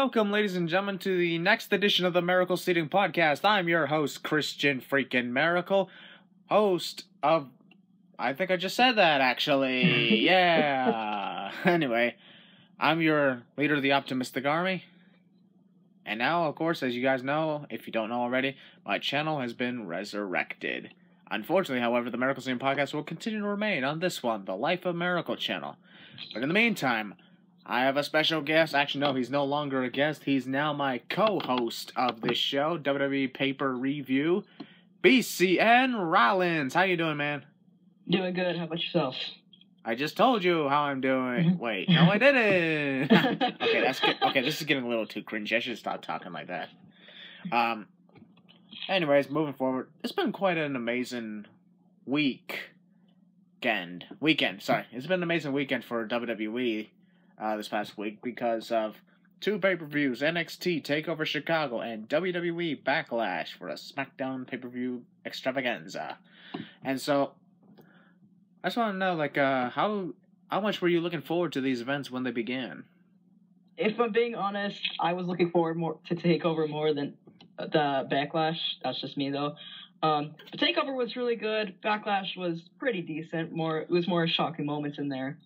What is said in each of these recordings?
welcome, ladies and gentlemen, to the next edition of the Maracle Seating Podcast. I'm your host, Christian freaking Maracle, host of... I think I just said that, actually. Yeah. Anyway, I'm your leader of the Optimistic Army. And now, of course, as you guys know, if you don't know already, my channel has been resurrected. Unfortunately, however, the Maracle Seating Podcast will continue to remain on this one, the Life of Maracle channel. But in the meantime, I have a special guest. Actually, no, he's no longer a guest. He's now my co-host of this show, WWE Paper Review, BCnRollins. How you doing, man? Doing good. How about yourself? I just told you how I'm doing. Wait, no, I didn't. Okay, that's good. Okay, this is getting a little too cringy. I should stop talking like that. Anyways, moving forward, it's been quite an amazing weekend. It's been an amazing weekend for WWE this past week because of two pay-per-views, NXT TakeOver Chicago and WWE Backlash for a SmackDown pay-per-view extravaganza. And so, I just want to know, like, how much were you looking forward to these events when they began? If I'm being honest, I was looking forward more to TakeOver more than the Backlash. That's just me, though. The TakeOver was really good. Backlash was pretty decent. It was more shocking moments in there.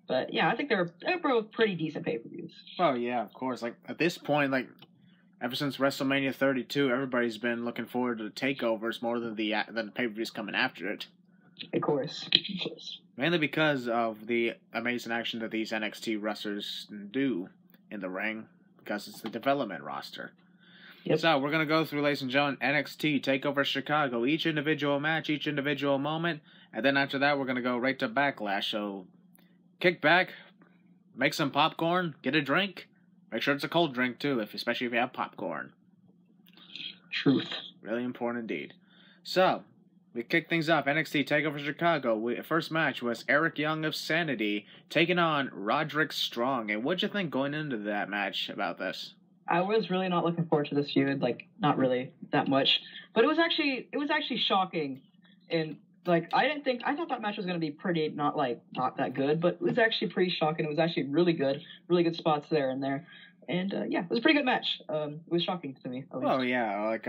But yeah, I think they're both pretty decent pay-per-views. Well, yeah, of course. Like, at this point, like, ever since WrestleMania 32, everybody's been looking forward to the takeovers more than the pay-per-views coming after it. Of course. Mainly because of the amazing action that these NXT wrestlers do in the ring, because it's the development roster. Yep. So, we're going to go through, ladies and gentlemen, NXT TakeOver Chicago, each individual match, each individual moment, and then after that, we're going to go right to Backlash. So, kick back, make some popcorn, get a drink. Make sure it's a cold drink, too, especially if you have popcorn. Truth. Really important indeed. So, we kick things off. NXT TakeOver Chicago. First match was Eric Young of Sanity taking on Roderick Strong. And what'd you think going into that match about this? I was really not looking forward to this feud, like, not really that much. But it was actually shocking. And, like, I thought that match was going to be pretty, not that good, but it was actually pretty shocking. It was actually really good spots there and there. And, yeah, it was a pretty good match. It was shocking to me, at least. Oh, yeah, like,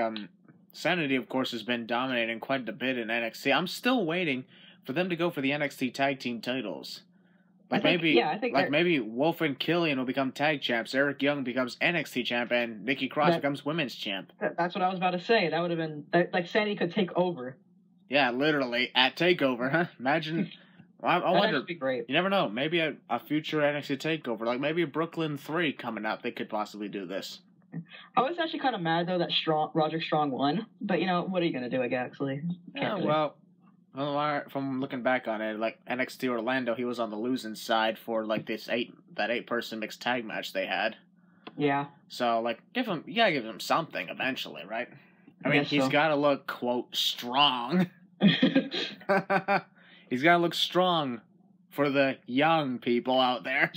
Sanity, of course, has been dominating quite a bit in NXT. I'm still waiting for them to go for the NXT Tag Team titles. Like, maybe Wolf and Killian will become tag champs. Eric Young becomes NXT champ, and Nikki Cross becomes women's champ. That's what I was about to say. That would have been like Sanity could take over. Yeah, literally at TakeOver, huh? Imagine. I wonder. Be great. You never know. Maybe a future NXT TakeOver, like maybe a Brooklyn 3 coming up, they could possibly do this. I was actually kind of mad though that Roderick Strong won, but you know what are you gonna do? Actually. Well, from looking back on it, like NXT Orlando, he was on the losing side for like that 8-person mixed tag match they had. Yeah. So like, you gotta give him something eventually, right? I mean, he's got to look, quote, strong. He's got to look strong for the young people out there.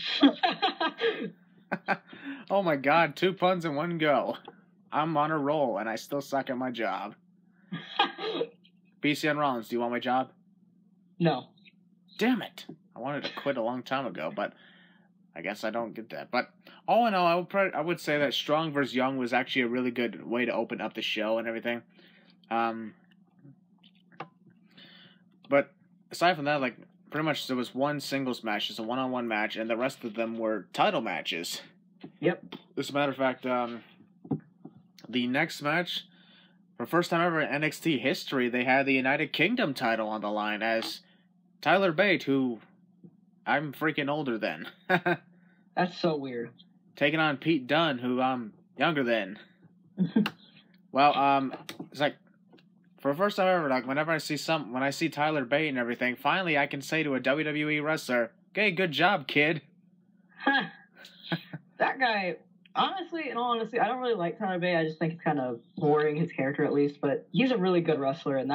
Oh my God, 2 puns in one go. I'm on a roll, and I still suck at my job. BCnRollins, do you want my job? No. Damn it. I wanted to quit a long time ago, but I guess I don't get that. But all in all, I would say that Strong vs. Young was actually a really good way to open up the show and everything. But aside from that, like, pretty much there was one singles match, just a one-on-one match, and the rest of them were title matches. Yep. As a matter of fact, the next match, for the first time ever in NXT history, they had the United Kingdom title on the line as Tyler Bate, who I'm freaking older than. That's so weird. Taking on Pete Dunne, who I'm younger than. Well, it's like, for the first time ever, like, when I see Tyler Bate and everything, finally I can say to a WWE wrestler, "Okay, good job, kid." That guy, honestly, I don't really like Tyler Bate. I just think it's kind of boring, his character at least, but he's a really good wrestler, and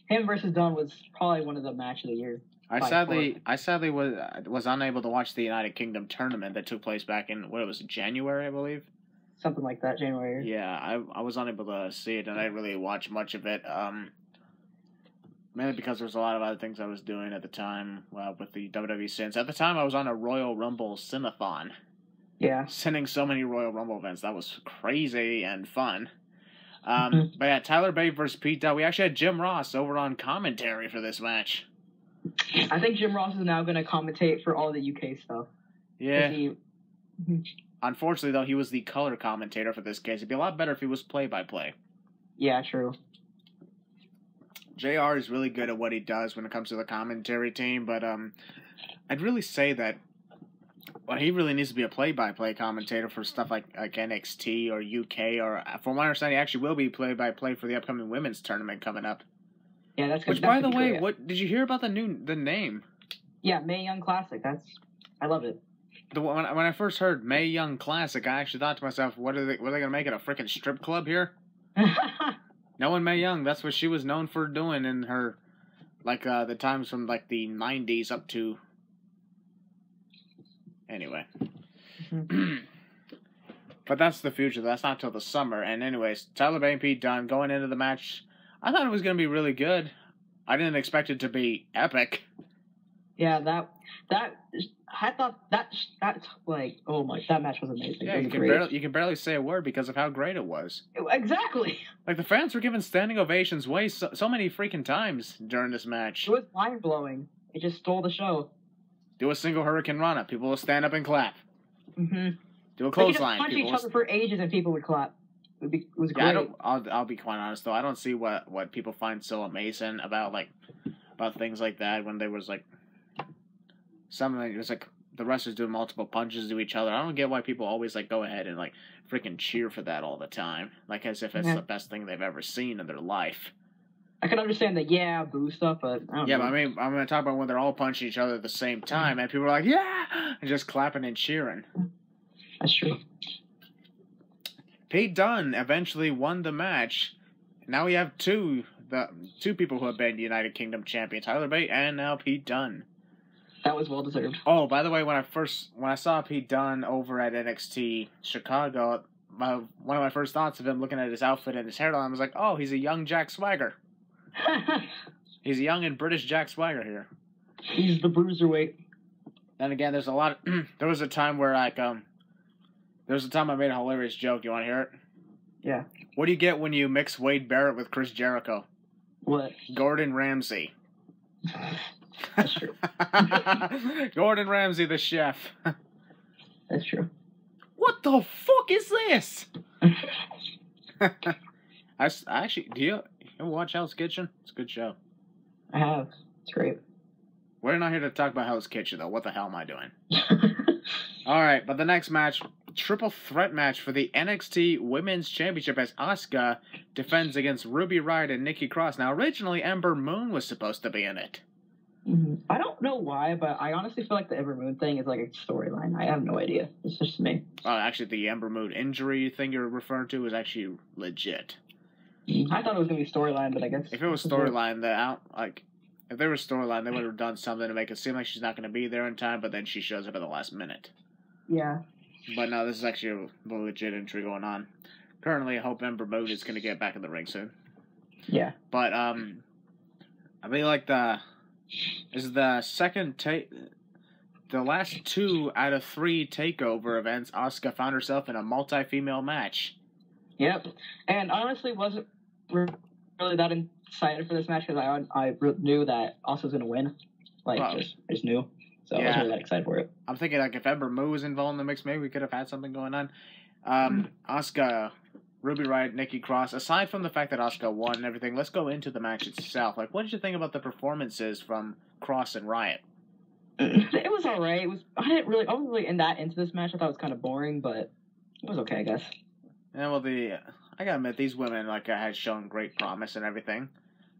him versus Dunne was probably one of the match of the year. I sadly was unable to watch the United Kingdom tournament that took place back in, January, I believe? Something like that, January. Yeah, I was unable to see it, and I didn't really watch much of it. Mainly because there was a lot of other things I was doing at the time, with the WWE scenes. At the time, I was on a Royal Rumble Cineathon. Yeah. Sending so many Royal Rumble events. That was crazy and fun. But yeah, Tyler Bate versus Pete Dunne. We actually had Jim Ross over on commentary for this match. I think Jim Ross is now going to commentate for all the UK stuff. Yeah. Unfortunately, though, he was the color commentator for this case. It'd be a lot better if he was play-by-play. Yeah, true. JR is really good at what he does when it comes to the commentary team, but I'd really say that he really needs to be a play-by-play commentator for stuff like NXT or UK, or from my understanding, he actually will be play-by-play for the upcoming women's tournament coming up. Yeah, that's good. Which, by the way, what did you hear about the name? Yeah, Mae Young Classic. I love it. When I first heard Mae Young Classic, I actually thought to myself, what are they gonna make it, a freaking strip club here? Knowing Mae Young, that's what she was known for doing in her, the times from the 90s up to. Anyway. But that's the future. That's not till the summer. And anyways, Tyler Bate and Pete Dunne going into the match. I thought it was going to be really good. I didn't expect it to be epic. Yeah, I thought that's oh my, that match was amazing. Yeah, you can barely say a word because of how great it was. Exactly. The fans were giving standing ovations so many freaking times during this match. It was mind blowing. It just stole the show. Do a single Hurricane Rana, people will stand up and clap. Mm-hmm. Do a clothesline. Punch each other for ages and people would clap. It was great. Yeah, I'll be quite honest though. I don't see what people find so amazing about things like that when there was something it was the wrestlers doing multiple punches to each other. I don't get why people always go ahead and freaking cheer for that all the time, as if it's the best thing they've ever seen in their life. I can understand the boo stuff, but I don't know. But I mean, I'm going to talk about when they're all punching each other at the same time, and people are like, yeah, and just clapping and cheering. That's true. Pete Dunne eventually won the match. Now we have two people who have been United Kingdom champions, Tyler Bate and now Pete Dunne. That was well deserved. Oh, by the way, when I saw Pete Dunne over at NXT Chicago, one of my first thoughts of him looking at his outfit and his hairline was like, oh, he's a young Jack Swagger. He's a young and British Jack Swagger here. He's the bruiserweight. Then again, there's a lot of, there was a time where there was a time I made a hilarious joke. You want to hear it? Yeah. What do you get when you mix Wade Barrett with Chris Jericho? What? Gordon Ramsay. That's true. Gordon Ramsay, the chef. That's true. What the fuck is this? I actually, do you ever watch Hell's Kitchen? It's a good show. I have. It's great. We're not here to talk about Hell's Kitchen, though. What the hell am I doing? All right, but the next match, triple threat match for the NXT Women's Championship as Asuka defends against Ruby Riott and Nikki Cross. Now, originally, Ember Moon was supposed to be in it. Mm-hmm. I don't know why, but I honestly feel like the Ember Moon thing is a storyline. I have no idea. It's just me. Actually, the Ember Moon injury thing you're referring to is actually legit. I thought it was going to be storyline, but I guess... If it was storyline, if there was storyline, they would have done something to make it seem like she's not going to be there in time, but then she shows up at the last minute. Yeah. But no, this is actually a legit injury going on. Currently, I hope Ember Moon is going to get back in the ring soon. Yeah. But, I mean, this is the second the last 2 out of 3 takeover events, Asuka found herself in a multi-female match. Yep. And I honestly wasn't really that excited for this match because I knew that Asuka was going to win. I just knew. So I wasn't really that excited for it. I'm thinking if Ember Moon was involved in the mix, maybe we could have had something going on. Asuka, Ruby Riott, Nikki Cross. Aside from the fact that Asuka won and everything, let's go into the match itself. What did you think about the performances from Cross and Riott? It was alright. I wasn't really into this match. I thought it was kind of boring, but it was okay, I guess. Yeah, well, I gotta admit, these women had shown great promise and everything.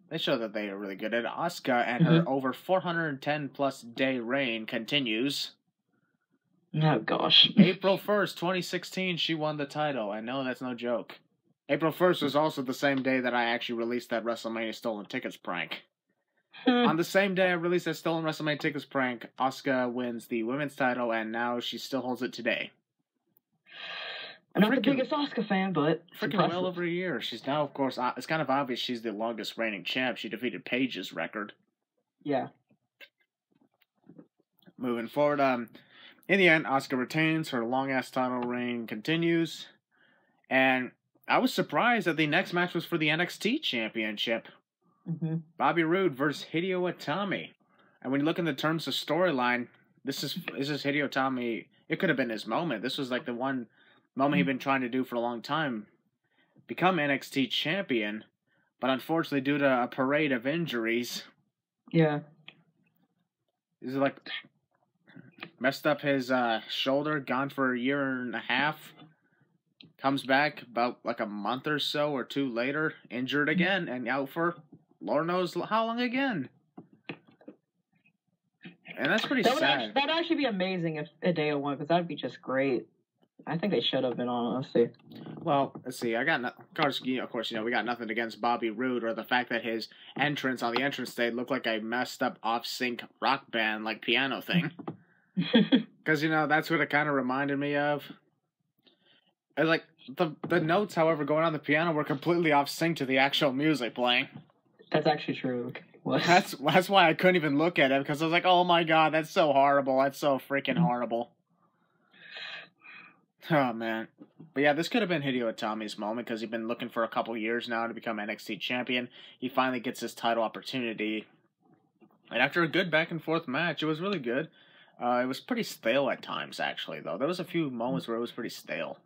They show that they are really good. And Asuka and her over 410-plus day reign continues. Oh, gosh. April 1st, 2016, she won the title. I know that's no joke. April 1st was also the same day that I actually released that WrestleMania Stolen Tickets prank. On the same day I released that Stolen WrestleMania Tickets prank, Asuka wins the women's title, and now she still holds it today. I'm not the biggest Asuka fan, but freaking well over a year. She's now, of course, it's kind of obvious she's the longest reigning champ. She defeated Paige's record. Yeah. Moving forward, In the end, Asuka retains. Her long-ass title reign continues. And I was surprised that the next match was for the NXT Championship. Mm-hmm. Bobby Roode versus Hideo Itami. And when you look in the terms of storyline, this is Hideo Itami. It could have been his moment. This was like the one moment he'd been trying to do for a long time. Become NXT champion. But unfortunately, due to a parade of injuries. Yeah. He's like messed up his shoulder, gone for a year and a half. Comes back about like a month or so or two later, injured again, and out for Lord knows how long again. And that's pretty sad. That'd actually be amazing if Hideo won, because that'd be just great. I think they should have been, honestly. Well, let's see. Of course, we got nothing against Bobby Roode or the fact that his entrance on the entrance stage looked like a messed up off-sync rock band like piano thing. Because that's what it kind of reminded me of. And, like the notes, however, going on the piano were completely off sync to the actual music playing. That's actually true. What? That's why I couldn't even look at it, because I was like, oh my god, that's so horrible. That's so freaking horrible. Oh man. But yeah, this could have been Hideo Itami's moment, because he'd been looking for a couple years now to become NXT champion. He finally gets his title opportunity. And after a good back and forth match, it was really good. It was pretty stale at times, actually, though. There was a few moments where it was pretty stale.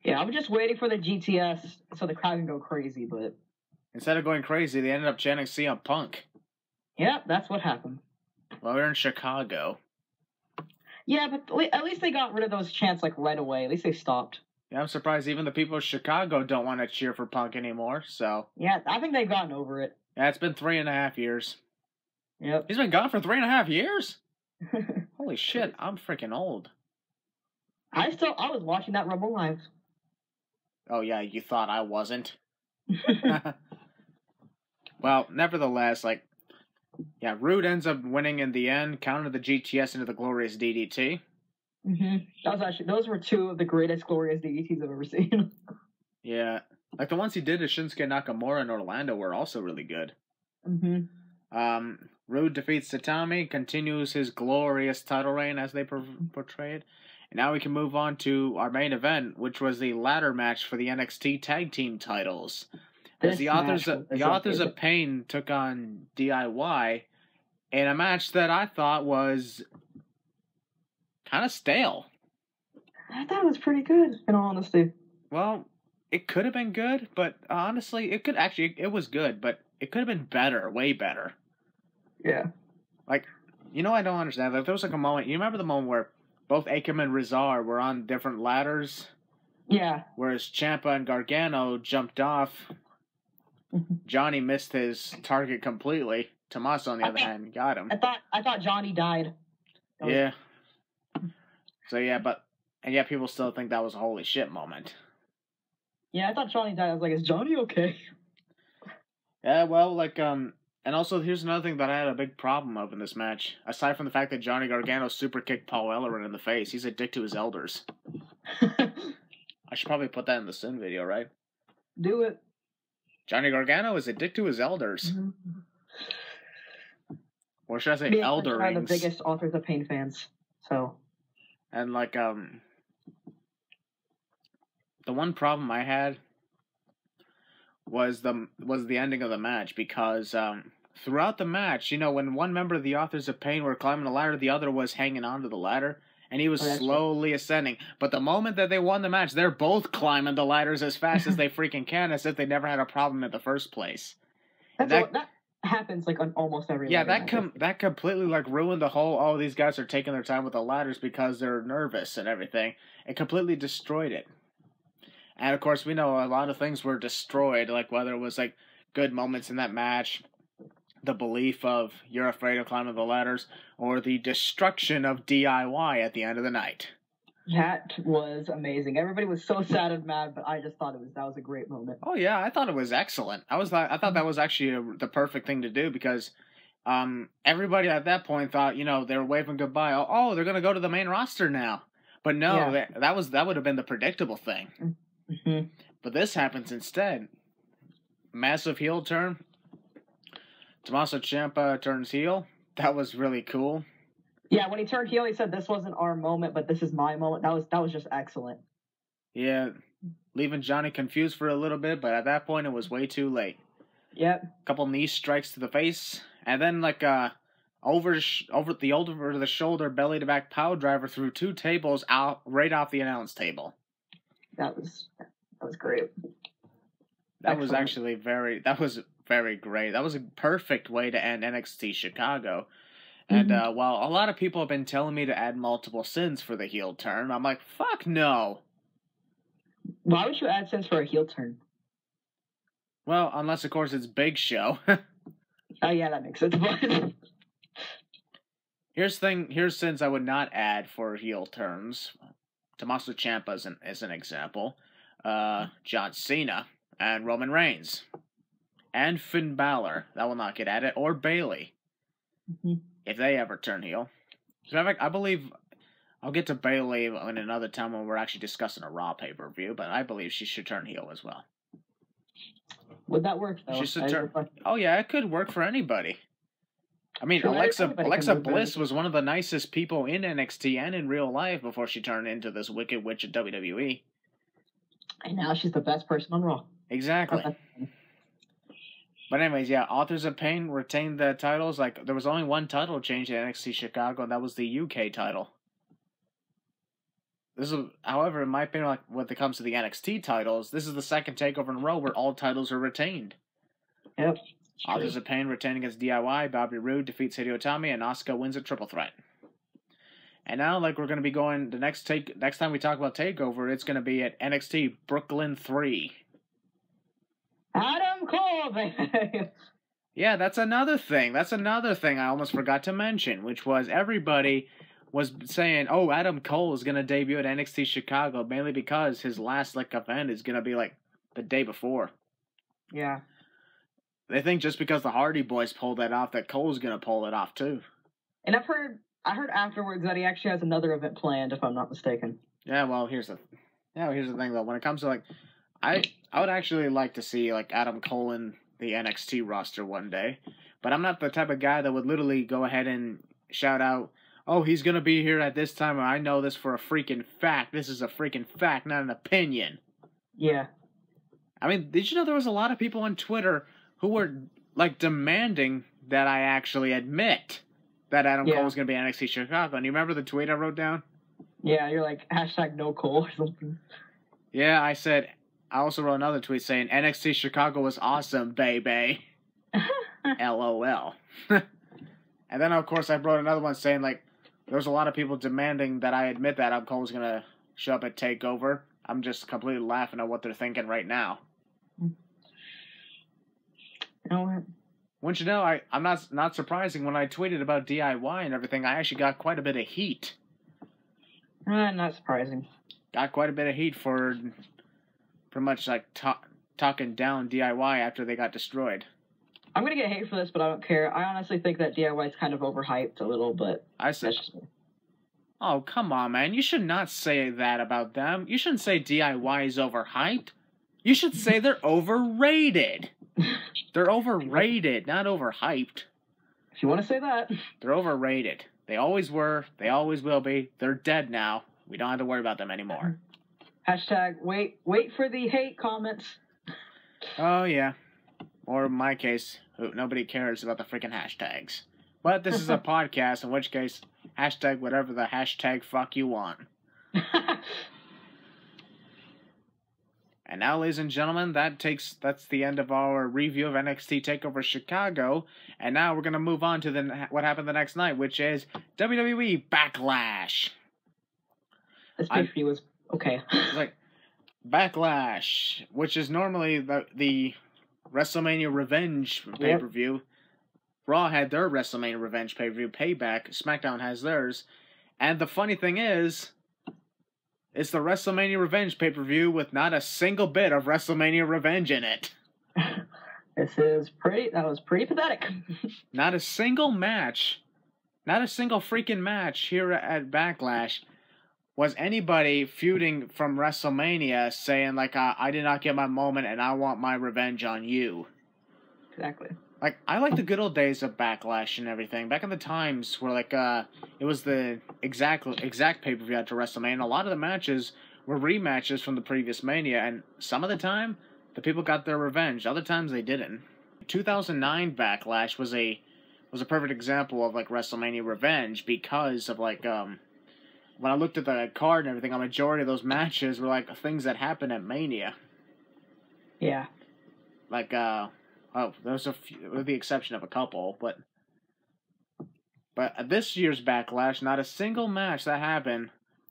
Yeah, I'm just waiting for the GTS so the crowd can go crazy, but... Instead of going crazy, they ended up chanting CM Punk. Yeah, that's what happened. Well, we're in Chicago. Yeah, but at least they got rid of those chants, like, right away. At least they stopped. Yeah, I'm surprised even the people of Chicago don't want to cheer for Punk anymore, so... Yeah, I think they've gotten over it. Yeah, it's been 3.5 years. Yep. He's been gone for 3.5 years? Holy shit, I'm freaking old. I was watching that Rumble live. Oh yeah, you thought I wasn't? Well, nevertheless, Roode ends up winning in the end, counted the GTS into the Glorious DDT. Mm-hmm. Those were two of the greatest Glorious DDTs I've ever seen. Yeah. Like the ones he did to Shinsuke Nakamura in Orlando were also really good. Mm-hmm. Roode defeats Tatami, continues his glorious title reign as they portrayed. And now we can move on to our main event, which was the ladder match for the NXT Tag Team titles. As the Authors of Pain took on DIY in a match that I thought was kind of stale. I thought it was pretty good, in all honesty. Well, it could have been good, but honestly, it was good, but it could have been better, way better. Yeah. I don't understand. Like, there was like a moment, you remember the moment where both Akam and Rizar were on different ladders? Yeah. Whereas Ciampa and Gargano jumped off. Johnny missed his target completely. Tommaso, on the other hand, got him. I thought Johnny died. Yeah. So yeah, people still think that was a holy shit moment. Yeah, I thought Johnny died. I was like, is Johnny okay? Yeah, well, and also here's another thing that I had a big problem of in this match. Aside from the fact that Johnny Gargano super kicked Paul Ellering in the face, he's a dick to his elders. I should probably put that in the Sin video, right? Do it. Johnny Gargano is a dick to his elders. Mm-hmm. Or should I say elderings? One of the biggest Authors of Pain fans, so... And, the one problem I had was the ending of the match, because throughout the match, when one member of the Authors of Pain were climbing the ladder, the other was hanging onto the ladder, and he was slowly ascending. But the moment that they won the match, they're both climbing the ladders as fast as they freaking can, as if they never had a problem in the first place. That happens on almost every. Yeah, that completely ruined the whole. These guys are taking their time with the ladders because they're nervous and everything. It completely destroyed it. And of course, we know a lot of things were destroyed, whether it was good moments in that match, the belief of you're afraid of climbing the ladders, or the destruction of DIY at the end of the night. That was amazing. Everybody was so sad and mad, but I just thought that was a great moment. Oh yeah, I thought it was excellent. I thought that was actually the perfect thing to do, because everybody at that point thought they were waving goodbye. Oh, they're gonna go to the main roster now. But no, that would have been the predictable thing. Mm-hmm. But this happens instead. Massive heel turn. Tommaso Ciampa turns heel. That was really cool. Yeah, when he turned heel, he said, "This wasn't our moment, but this is my moment." That was just excellent. Yeah, leaving Johnny confused for a little bit, but at that point it was way too late. Yep. Couple knee strikes to the face, and then like over the shoulder belly to back power driver through 2 tables out right off the announce table. That was great. That was very great. That was a perfect way to end NXT Chicago. And while a lot of people have been telling me to add multiple sins for the heel turn, I'm like, fuck no. Why would you add sins for a heel turn? Well, unless of course it's Big Show. Oh yeah, that makes sense. Here's sins I would not add for heel turns. Tommaso Ciampa is an example. John Cena and Roman Reigns. And Finn Balor. That will not get added. Or Bayley. If they ever turn heel. So I believe I'll get to Bayley in another time when we're actually discussing a Raw pay-per-view, but I believe she should turn heel as well. Would that work, though? Oh, yeah, it could work for anybody. I mean, Sure, Alexa Bliss was one of the nicest people in NXT and in real life before she turned into this wicked witch of WWE. And now she's the best person on Raw. Exactly. But anyways, yeah, Authors of Pain retained the titles. Like, there was only one title change in NXT Chicago, and that was the UK title. However, in my opinion, like when it comes to the NXT titles, this is the second takeover in a row where all titles are retained. Yep. Authors of Pain retained against DIY. Bobby Roode defeats Hideo Itami, and Asuka wins a triple threat. And now, like, we're going to be going the next time we talk about takeover, it's going to be at NXT Brooklyn 3. Adam Cole, baby. Yeah, that's another thing. I almost forgot to mention, which was everybody was saying, oh, Adam Cole is going to debut at NXT Chicago, mainly because his last event is going to be the day before. Yeah. They think just because the Hardy Boys pulled that off, that Cole's going to pull it off too. And I heard afterwards that he actually has another event planned, if I'm not mistaken. Yeah, well, here's the thing though. When it comes to I would actually like to see Adam Cole in the NXT roster one day, but I'm not the type of guy that would literally go ahead and shout out, oh, he's going to be here at this time, and I know this for a freaking fact. This is a freaking fact, not an opinion. Yeah. I mean, did you know there was a lot of people on Twitter who were, demanding that I actually admit that Adam Cole was going to be NXT Chicago? And you remember the tweet I wrote down? Yeah, you're like, #no Cole or something. Yeah, I also wrote another tweet saying, NXT Chicago was awesome, baby. LOL. And then, of course, I wrote another one saying, there was a lot of people demanding that I admit that Adam Cole was going to show up at TakeOver. I'm just completely laughing at what they're thinking right now. You know what? Wouldn't you know, I'm not surprising when I tweeted about DIY and everything, I actually got quite a bit of heat. Not surprising. Got quite a bit of heat for pretty much talking down DIY after they got destroyed. I'm going to get hate for this, but I don't care. I honestly think that DIY is kind of overhyped a little, but that's just me. Oh, come on, man. You should not say that about them. You shouldn't say DIY is overhyped. You should say they're overrated. They're overrated, not overhyped. If you want to say that. They're overrated. They always were. They always will be. They're dead now. We don't have to worry about them anymore. #wait for the hate comments. Oh, yeah. Or in my case, nobody cares about the freaking hashtags. But this is a podcast, in which case, hashtag whatever the hashtag fuck you want. And now, ladies and gentlemen, that's the end of our review of NXT TakeOver Chicago. And now we're going to move on to what happened the next night, which is WWE Backlash. This pay-per-view was okay. Backlash, which is normally the WrestleMania Revenge pay-per-view. Yep. Raw had their WrestleMania Revenge pay-per-view, Payback. SmackDown has theirs. And the funny thing is, it's the WrestleMania Revenge pay-per-view with not a single bit of WrestleMania Revenge in it. That was pretty pathetic. Not a single match, not a single freaking match here at Backlash was anybody feuding from WrestleMania saying, I did not get my moment and I want my revenge on you. exactly. Like, I like the good old days of Backlash and everything. Back in the times where, like, it was the exact pay-per-view after WrestleMania. A lot of the matches were rematches from the previous Mania, and some of the time, the people got their revenge. Other times, they didn't. 2009 Backlash was a perfect example of, like, WrestleMania revenge because of, like, when I looked at the card and everything, a majority of those matches were, like, things that happened at Mania. Yeah. Like, there's a few, with the exception of a couple, but at this year's Backlash, not a single match that happened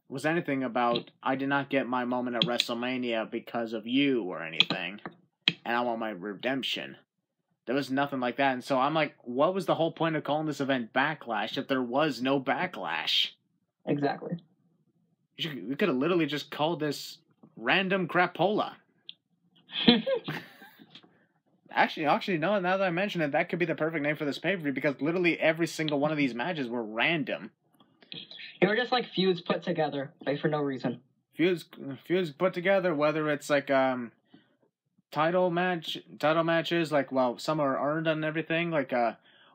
was anything about, I did not get my moment at WrestleMania because of you or anything, and I want my redemption. There was nothing like that, and so I'm like, what was the whole point of calling this event Backlash if there was no Backlash? Exactly. We could have literally just called this Random Crapola. Actually, no, now that I mention it, that could be the perfect name for this pay-per-view because literally every single one of these matches were random. They were just like feuds put together, like for no reason. Feuds put together, whether it's like title matches, like, well, some are earned and everything, like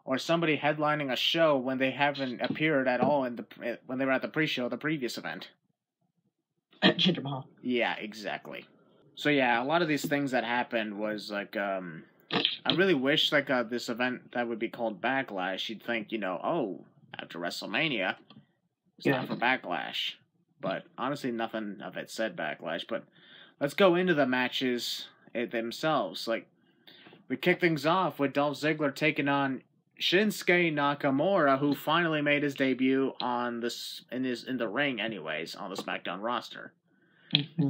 or somebody headlining a show when they haven't appeared at all when they were at the pre-show of the previous event. Jinder Mahal. Yeah, exactly. So yeah, a lot of these things that happened was like, I really wish like this event that would be called Backlash, you'd think, oh, after WrestleMania, it's time for Backlash. But honestly, nothing of it said Backlash. But let's go into the matches themselves. Like, we kick things off with Dolph Ziggler taking on Shinsuke Nakamura, who finally made his debut in the ring, anyways, on the SmackDown roster. Mm-hmm.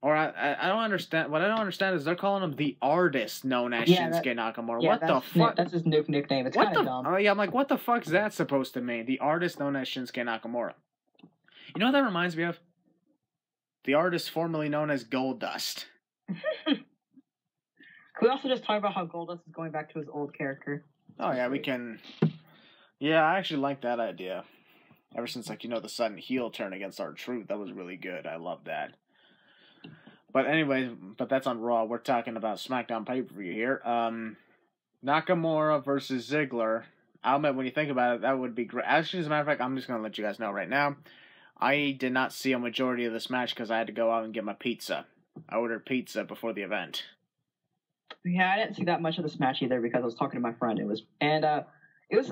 Or I don't understand. What I don't understand is they're calling him the artist known as Shinsuke Nakamura. What the fuck? That's his new nickname. It's kind of dumb. Oh yeah, I'm like, what the fuck is that supposed to mean? The artist known as Shinsuke Nakamura. You know what that reminds me of? The artist formerly known as Goldust. Can we also just talk about how Goldust is going back to his old character? Oh yeah, we can. Yeah, I actually like that idea. Ever since, like, the sudden heel turn against R-Truth, that was really good. I love that. But anyway, that's on Raw. We're talking about SmackDown pay-per-view here. Nakamura versus Ziggler. I'll admit, when you think about it, that would be great. Actually, as a matter of fact, I'm just going to let you guys know right now. I did not see a majority of this match because I had to go out and get my pizza. I ordered pizza before the event. Yeah, I didn't see that much of this match either because I was talking to my friend. It was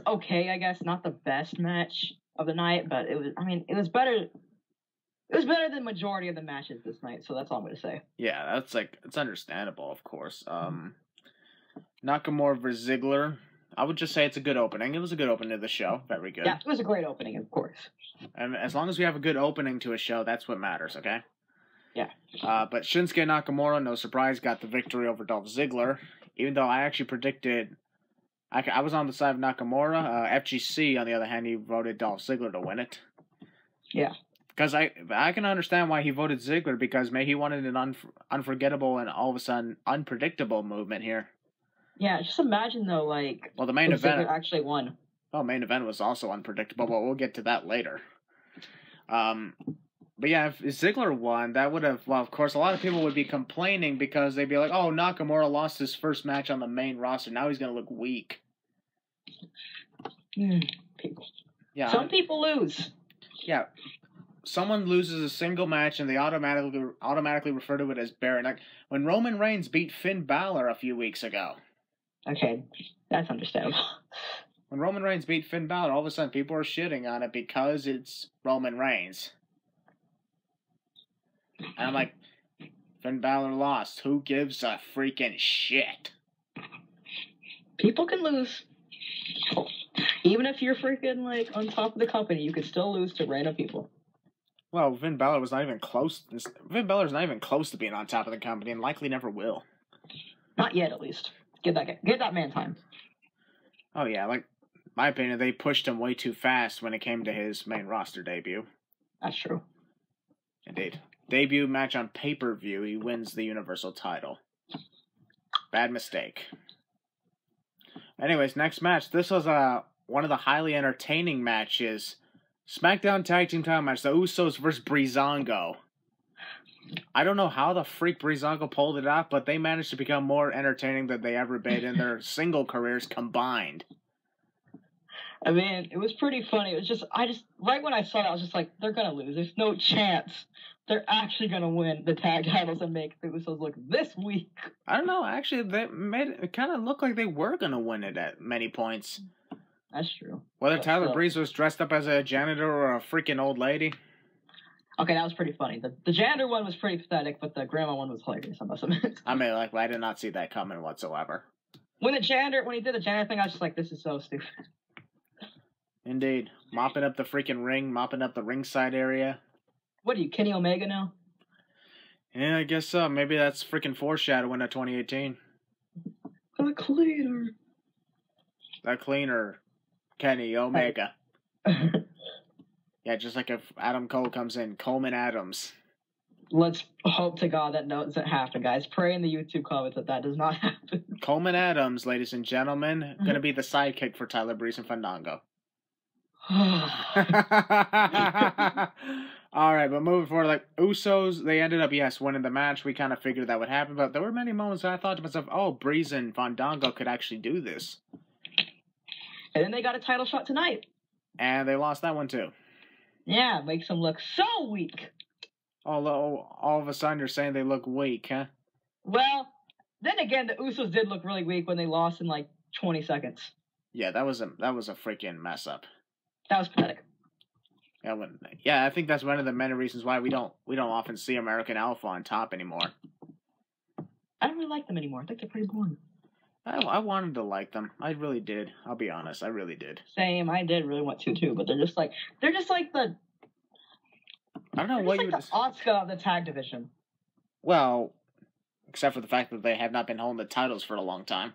okay, I guess. Not the best match of the night, but it was better. It was better than majority of the matches this night, so that's all I'm going to say. Yeah, it's understandable, of course. Nakamura versus Ziggler. I would just say it's a good opening. It was a good opening to the show. Very good. Yeah, it was a great opening, of course. And as long as we have a good opening to a show, that's what matters, okay? Yeah. But Shinsuke Nakamura, no surprise, got the victory over Dolph Ziggler. Even though I actually predicted... I was on the side of Nakamura. FGC, on the other hand, he voted Dolph Ziggler to win it. Yeah. Because I can understand why he voted Ziggler, because maybe he wanted an unforgettable and all of a sudden unpredictable movement here. Yeah, just imagine though, like, well, the main event Ziggler actually won. Well, main event was also unpredictable, but we'll get to that later. But yeah, if Ziggler won, that would have, well, of course, a lot of people would be complaining because they'd be like, oh, Nakamura lost his first match on the main roster. Now he's going to look weak. People. Yeah. Some people lose. Yeah. Someone loses a single match and they automatically refer to it as Baron. Like when Roman Reigns beat Finn Balor a few weeks ago. Okay, that's understandable. When Roman Reigns beat Finn Balor, all of a sudden people are shitting on it because it's Roman Reigns. And I'm like, Finn Balor lost. Who gives a freaking shit? People can lose. Even if you're freaking, like, on top of the company, you can still lose to random people. Well, Finn Balor was not even close. Finn Balor's not even close to being on top of the company and likely never will. Not yet, at least. Give that man time. Oh, yeah. Like, my opinion, they pushed him way too fast when it came to his main roster debut. That's true. Indeed. Debut match on pay-per-view, he wins the Universal title. Bad mistake. Anyways, next match. This was one of the highly entertaining matches. SmackDown Tag Team title match. The Usos versus Breezango. I don't know how the freak Breezango pulled it off, but they managed to become more entertaining than they ever been in their single careers combined. I mean, it was pretty funny. It was right when I saw it, I was just like, they're gonna lose. There's no chance they're actually gonna win the tag titles and make the Usos look this weak. I don't know. Actually, they made it kind of look like they were gonna win it at many points. That's true. Whether Tyler Breeze was dressed up as a janitor or a freaking old lady. Okay, that was pretty funny. The janitor one was pretty pathetic, but the grandma one was hilarious, I must admit. I mean, I did not see that coming whatsoever. When he did the janitor thing, I was just like, this is so stupid. Indeed. Mopping up the freaking ring, mopping up the ringside area. What are you, Kenny Omega now? Yeah, I guess so. Maybe that's freaking foreshadowing of 2018. The cleaner. The cleaner, Kenny Omega. Yeah, just like if Adam Cole comes in, Coleman Adams. Let's hope to God that doesn't happen, guys. Pray in the YouTube comments that does not happen. Coleman Adams, ladies and gentlemen, going to be the sidekick for Tyler Breeze and Fandango. All right, but moving forward, like Usos, they ended up, winning the match. We kind of figured that would happen, but there were many moments that I thought to myself, oh, Breeze and Fandango could actually do this. And then they got a title shot tonight. And they lost that one too. Yeah, makes them look so weak. Although, all of a sudden you're saying they look weak, huh? Well, then again, the Usos did look really weak when they lost in like 20 seconds. Yeah, that was a freaking mess up. That was pathetic. Yeah, I think that's one of the many reasons why we don't often see American Alpha on top anymore. I don't really like them anymore. I think they're pretty boring. I wanted to like them. I really did. I'll be honest. I really did. Same. I did really want to too, but they're just like the. I don't know what you. Like the Asuka of the tag division. Well, except for the fact that they have not been holding the titles for a long time.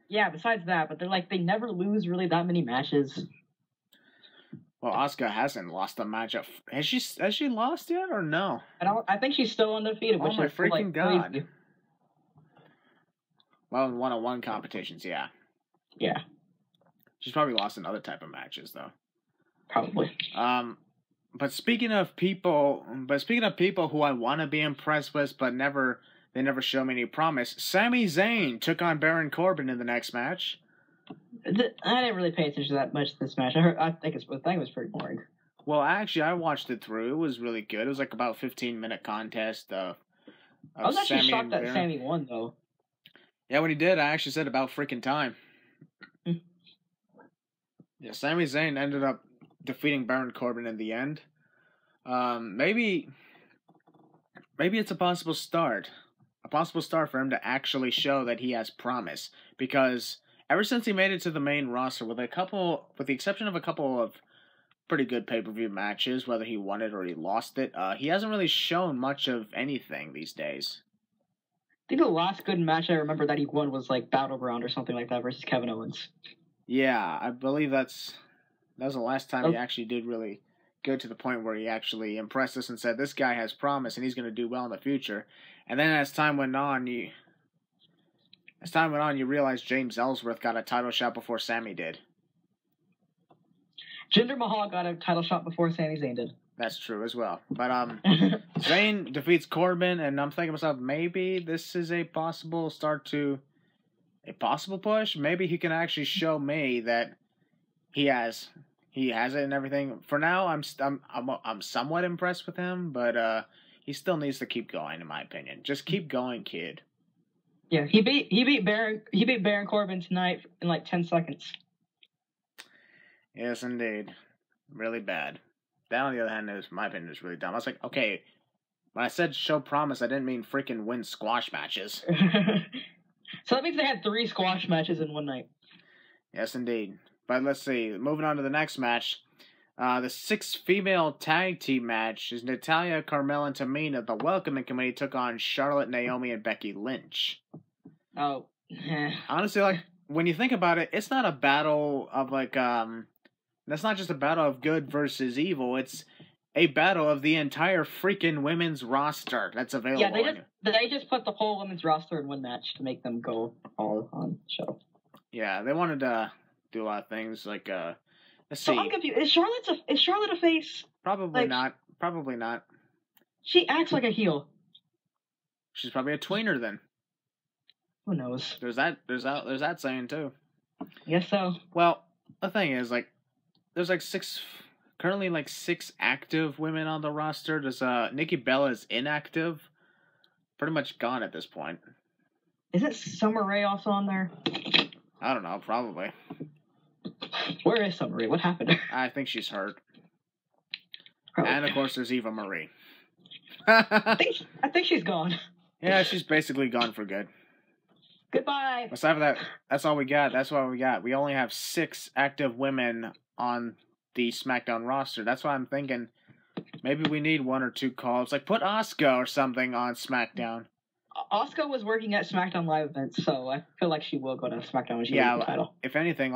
Yeah. Besides that, but they never lose really that many matches. Well, Asuka hasn't lost a match. Has she lost yet or no? I think she's still undefeated. Oh my freaking god! Crazy. Well, in one-on-one competitions, yeah. Yeah. She's probably lost in other type of matches though. Probably. But speaking of people who I want to be impressed with, but they never show me any promise. Sami Zayn took on Baron Corbin in the next match. I didn't really pay attention to that much this match. I think it was pretty boring. Well, actually, I watched it through. It was really good. It was like about 15-minute contest. I was actually shocked that Sami won, though. Yeah, when he did, I actually said about freaking time. Yeah, Sami Zayn ended up defeating Baron Corbin in the end. Maybe it's a possible start. A possible start for him to actually show that he has promise. Because ever since he made it to the main roster, with the exception of a couple of pretty good pay-per-view matches, whether he won it or he lost it, he hasn't really shown much of anything these days. I think the last good match I remember that he won was like Battleground or something like that versus Kevin Owens. Yeah, I believe that was the last time he actually did really good to the point where he actually impressed us and said, this guy has promise and he's going to do well in the future. And then as time went on, you realize James Ellsworth got a title shot before Sami did. Jinder Mahal got a title shot before Sami Zayn did. That's true as well. But Zayn defeats Corbin, and I'm thinking to myself, maybe this is a possible start to a possible push. Maybe he can actually show me that he has it and everything. For now, I'm somewhat impressed with him, but he still needs to keep going, in my opinion. Just keep going, kid. Yeah, he beat Baron Corbin tonight in like 10 seconds. Yes, indeed. Really bad. That, on the other hand, my opinion, is really dumb. I was like, okay, when I said show promise, I didn't mean freaking win squash matches. So that means they had 3 squash matches in one night. Yes, indeed. But let's see. Moving on to the next match. The 6-female tag team match is Natalya, Carmella, and Tamina. The Welcoming Committee took on Charlotte, Naomi, and Becky Lynch. Oh. Honestly, like, when you think about it, it's not a battle of, like, that's not just a battle of good versus evil. It's a battle of the entire freaking women's roster that's available. Yeah, they just put the whole women's roster in one match to make them go all on the show. Yeah, they wanted to do a lot of things. Like, let's see. So I'm confused. Is Charlotte a face? Probably not. Probably not. She acts like a heel. She's probably a tweener then. Who knows? There's that saying too. Guess so. Well, the thing is, like, there's like currently like 6 active women on the roster. There's Nikki Bella is inactive, pretty much gone at this point. Isn't Summer Rae also on there? I don't know, probably. Where is Summer Rae? What happened? I think she's hurt. Probably. And of course, there's Eva Marie. I think she's gone. Yeah, she's basically gone for good. Goodbye. Aside from that, that's all we got. That's what we got. We only have 6 active women on the SmackDown roster. That's why I'm thinking maybe we need 1 or 2 calls. Like, put Asuka or something on SmackDown. Asuka was working at SmackDown Live events, so I feel like she will go to SmackDown when she wins the title. If anything,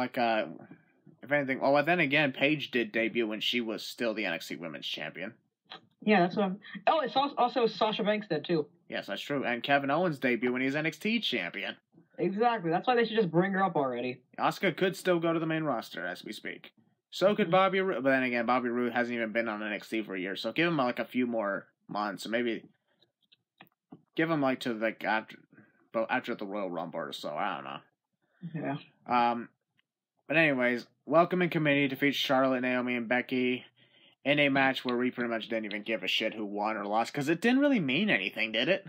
well, then again, Paige did debut when she was still the NXT Women's Champion. Yeah, that's what I'm... Oh, it's also Sasha Banks did, too. Yes, that's true. And Kevin Owens debut when he was NXT Champion. Exactly. That's why they should just bring her up already. Asuka could still go to the main roster as we speak. So could Bobby Roode. But then again, Bobby Roode hasn't even been on NXT for a year. So give him like a few more months. Or maybe give him like to like after the Royal Rumble or so. I don't know. Yeah. But anyways, Welcoming Committee defeats Charlotte, Naomi, and Becky in a match where we pretty much didn't even give a shit who won or lost because it didn't really mean anything, did it?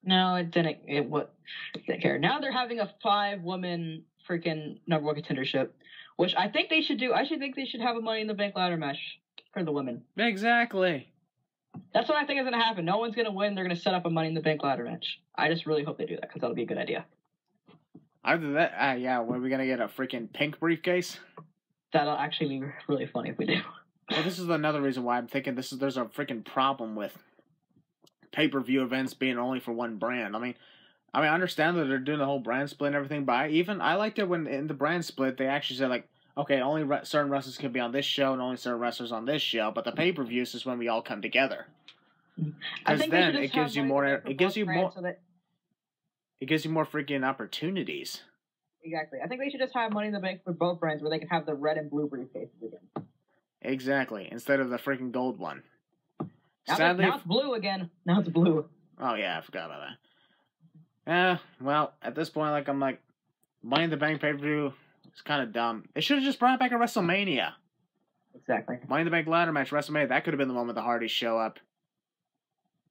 No, it didn't. Didn't care. Now they're having a 5-woman freaking number 1 contendership, which I think they should do. I think they should have a Money in the Bank ladder match for the women. Exactly. That's what I think is going to happen. No one's going to win. They're going to set up a Money in the Bank ladder match. I just really hope they do that because that'll be a good idea. Either that, yeah, what, are we going to get a freaking pink briefcase? That'll actually be really funny if we do. Well, this is another reason why I'm thinking there's a freaking problem with pay-per-view events being only for one brand. I mean, I understand that they're doing the whole brand split and everything, but I liked it when in the brand split they actually said like, okay, only certain wrestlers can be on this show and only certain wrestlers on this show, but the pay-per-views is when we all come together. Because then it gives you more freaking opportunities. Exactly. I think they should just have Money in the Bank for both brands where they can have the red and blue briefcases again. Exactly. Instead of the freaking gold one. Sadly, now it's blue again. Now it's blue. Oh yeah, I forgot about that. Well, at this point, I'm like, Money in the Bank pay-per-view is kind of dumb. They should have just brought it back at WrestleMania. Exactly. Money in the Bank ladder match, WrestleMania. That could have been the moment the Hardys show up.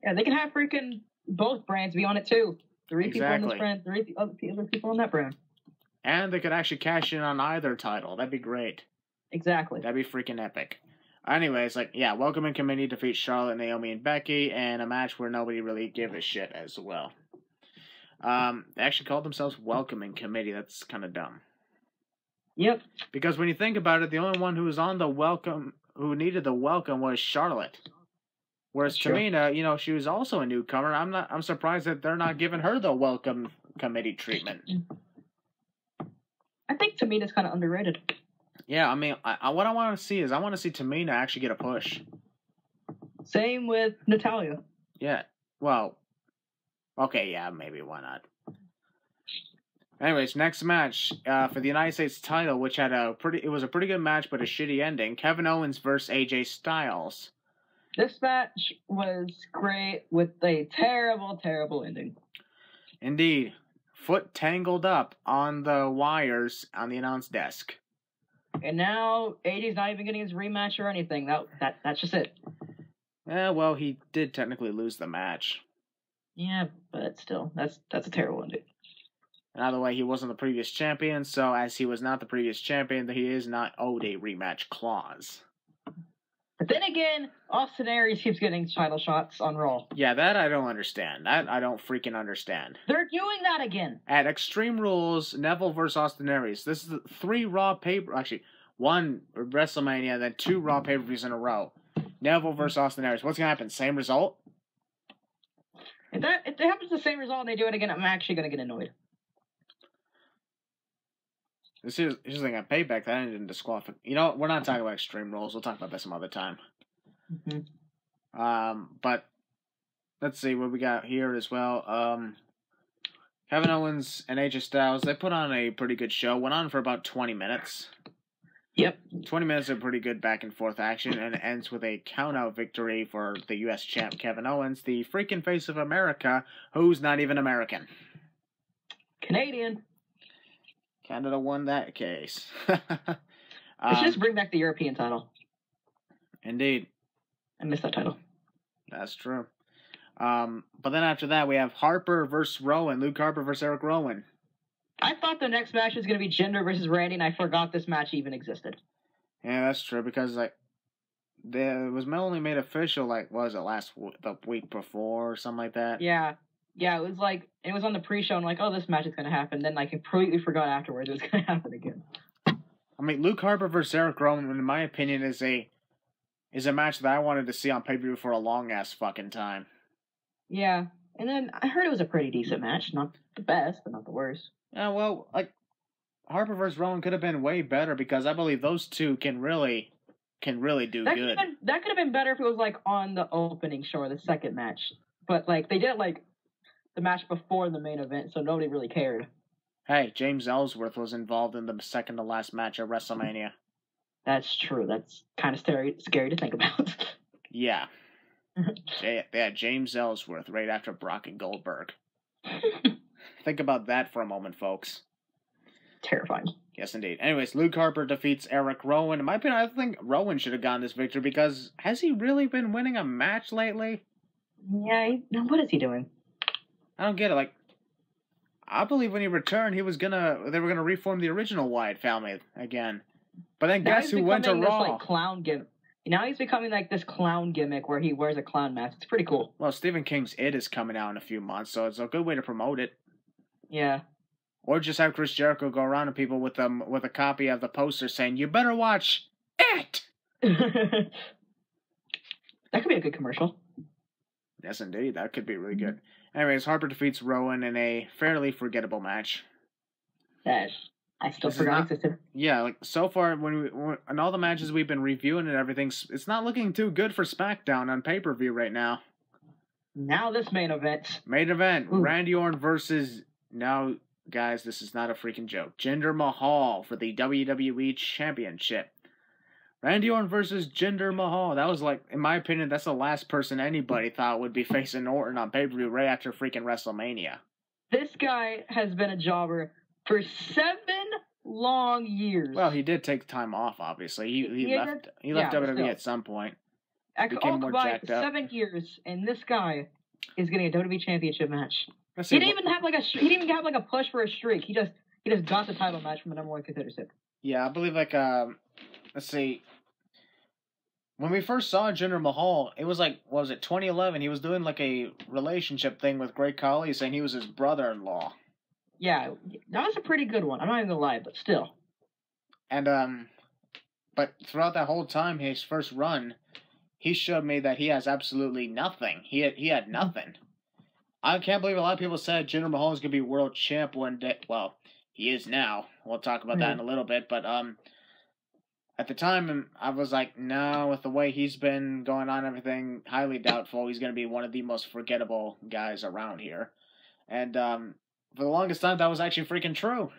Yeah, they can have freaking both brands be on it too. 3 people on this brand, 3 other people on that brand. And they could actually cash in on either title. That'd be great. Exactly. That'd be freaking epic. Anyways, Welcoming Committee defeats Charlotte, Naomi, and Becky in a match where nobody really gave a shit as well. They actually called themselves Welcoming Committee. That's kind of dumb. Yep. Because when you think about it, the only one who was on the welcome, who needed the welcome, was Charlotte. Whereas Tamina, she was also a newcomer. I'm surprised that they're not giving her the Welcome Committee treatment. I think Tamina's kind of underrated. Yeah, I mean, what I want to see is Tamina actually get a push. Same with Natalya. Yeah. Well, okay, yeah, maybe, why not? Anyways, next match for the United States title, which had it was a pretty good match, but a shitty ending. Kevin Owens versus AJ Styles. This match was great with a terrible, terrible ending. Indeed. Foot tangled up on the wires on the announce desk. And now AJ's not even getting his rematch or anything. That's just it. Yeah, well, he did technically lose the match. Yeah, but still, that's a terrible ending. Another way, he wasn't the previous champion, so as he was not the previous champion, he is not owed a rematch clause. But then again, Austin Aries keeps getting title shots on Raw. Yeah, that I don't understand. That I don't freaking understand. They're doing that again. At Extreme Rules, Neville versus Austin Aries. This is 3 Raw actually, 1 WrestleMania, then 2 Raw pay-per-views in a row. Neville versus Austin Aries. What's going to happen? Same result? If it happens the same result and they do it again, I'm actually going to get annoyed. This is like a payback that ended in disqualification. You know, we're not talking about Extreme Rules. We'll talk about that some other time. Mm-hmm. But let's see what we got here as well. Kevin Owens and AJ Styles, they put on a pretty good show. Went on for about 20 minutes. Yep. 20 minutes of pretty good back and forth action, and it ends with a count-out victory for the U.S. champ Kevin Owens, the freaking face of America, who's not even American. Canadian. Canada won that case. They should just bring back the European title. Indeed. I miss that title. That's true. But then after that, we have Harper versus Rowan. Luke Harper versus Eric Rowan. I thought the next match was going to be Jinder versus Randy, and I forgot this match even existed. Yeah, that's true, because, like, it was only made official, like, what was it, the week before or something like that? Yeah. Yeah, it was like, it was on the pre-show, and like, oh, this match is going to happen. Then I completely forgot afterwards it was going to happen again. I mean, Luke Harper versus Eric Rowan, in my opinion, is a match that I wanted to see on pay-per-view for a long-ass fucking time. Yeah, and then I heard it was a pretty decent match. Not the best, but not the worst. Yeah, well, like, Harper versus Rowan could have been way better, because I believe those two can really do good. That could have been better if it was, like, on the opening show or the second match. But, like, they did, like, the match before the main event, so nobody really cared. Hey, James Ellsworth was involved in the second to last match at WrestleMania. That's true. That's kind of scary to think about. Yeah. Yeah, James Ellsworth right after Brock and Goldberg. Think about that for a moment, folks. Terrifying. Yes, indeed. Anyways, Luke Harper defeats Eric Rowan. In my opinion, I think Rowan should have gotten this victory, because has he really been winning a match lately? Yeah, what is he doing? I don't get it. Like, I believe when he returned, they were gonna reform the original Wyatt family again. But then guess who went to Raw? Like, clown gimmick. Now he's becoming like this clown gimmick where he wears a clown mask. It's pretty cool. Well, Stephen King's It is coming out in a few months, so it's a good way to promote it. Yeah. Or just have Chris Jericho go around to people with a copy of the poster saying, "You better watch it." That could be a good commercial. Yes, indeed. That could be really good. Anyways, Harper defeats Rowan in a fairly forgettable match. I still forgot existed. Yeah, like, so far, in all the matches we've been reviewing and everything, it's not looking too good for SmackDown on pay-per-view right now. Now this main event. Ooh. Randy Orton versus, now, guys, this is not a freaking joke, Jinder Mahal for the WWE Championship. Randy Orton versus Jinder Mahal. That was, like, in my opinion, that's the last person anybody thought would be facing Orton on pay-per-view right after freaking WrestleMania. This guy has been a jobber for 7 long years. Well, he did take time off, obviously. He left WWE at some point. Became more jacked up. 7 years, and this guy is getting a WWE Championship match. He didn't even have like a push for a streak. He just got the title match from the number 1 contendership. Yeah, I believe let's see. When we first saw Jinder Mahal, it was like, what was it, 2011? He was doing like a relationship thing with Great Khali, saying he was his brother-in-law. Yeah, that was a pretty good one. I'm not even gonna lie, but still. And but throughout that whole time, his first run, he showed me that he has absolutely nothing. He had nothing. I can't believe a lot of people said Jinder Mahal is gonna be world champ one day. Well, he is now. We'll talk about that in a little bit. But at the time, I was like, no, with the way he's been going on, everything, highly doubtful. He's gonna be one of the most forgettable guys around here. And for the longest time, that was actually freaking true.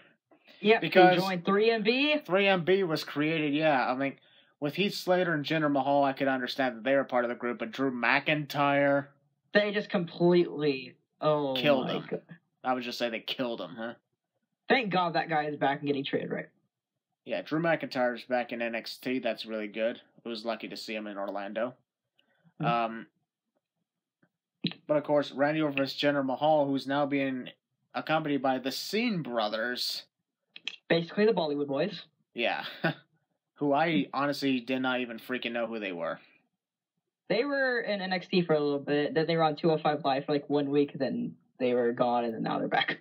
Yeah, because he joined 3MB. 3MB was created, yeah. I mean, with Heath Slater and Jinder Mahal, I could understand that they were part of the group, but Drew McIntyre... They just completely... killed him. God. I would just say they killed him, huh? Thank God that guy is back and getting treated right. Yeah, Drew McIntyre's back in NXT. That's really good. I was lucky to see him in Orlando. Mm-hmm. But, of course, Randy Orton versus Jinder Mahal, who's now being... accompanied by the Scene Brothers. Basically the Bollywood boys. Yeah. Who I honestly did not even freaking know who they were. They were in NXT for a little bit. Then they were on 205 Live for like 1 week. Then they were gone, and then now they're back.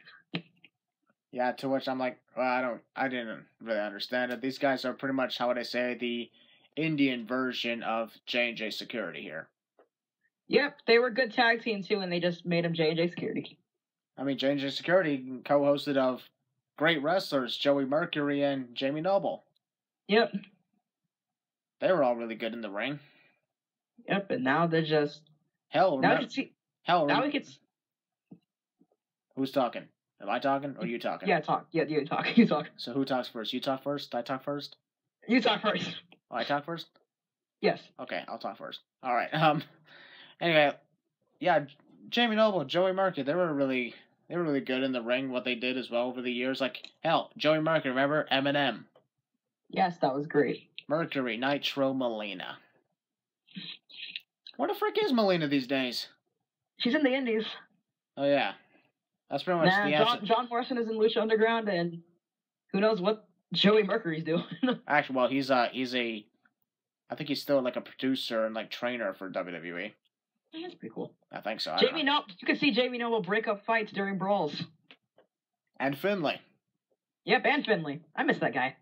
Yeah, to which I'm like, well, I didn't really understand it. These guys are pretty much, how would I say, the Indian version of J&J Security here. Yep, they were good tag team too, and they just made them J&J Security. I mean, J&J Security co-hosted of great wrestlers, Joey Mercury and Jamie Noble. Yep. They were all really good in the ring. Yep, and now they're just... Hell, now we could... Who's talking? Am I talking or you talking? Yeah, talk. Yeah, you talk. You talk. So who talks first? You talk first? I talk first? You talk first. Oh, I talk first? Yes. Okay, I'll talk first. All right. Anyway, yeah, Jamie Noble, Joey Mercury, they were really good in the ring. What they did as well over the years, like hell, Joey Mercury, remember Eminem? Yes, that was great. Mercury, Nitro, Melina. Where the frick is Melina these days? She's in the Indies. Oh yeah, that's pretty much the answer. John Morrison is in Lucha Underground, and who knows what Joey Mercury's doing. Actually, well, he's a, I think he's still like a producer and like trainer for WWE. That's pretty cool. I think so. Jamie Noble, you can see Jamie Noble break up fights during brawls. And Finlay. Yep, and Finlay. I miss that guy.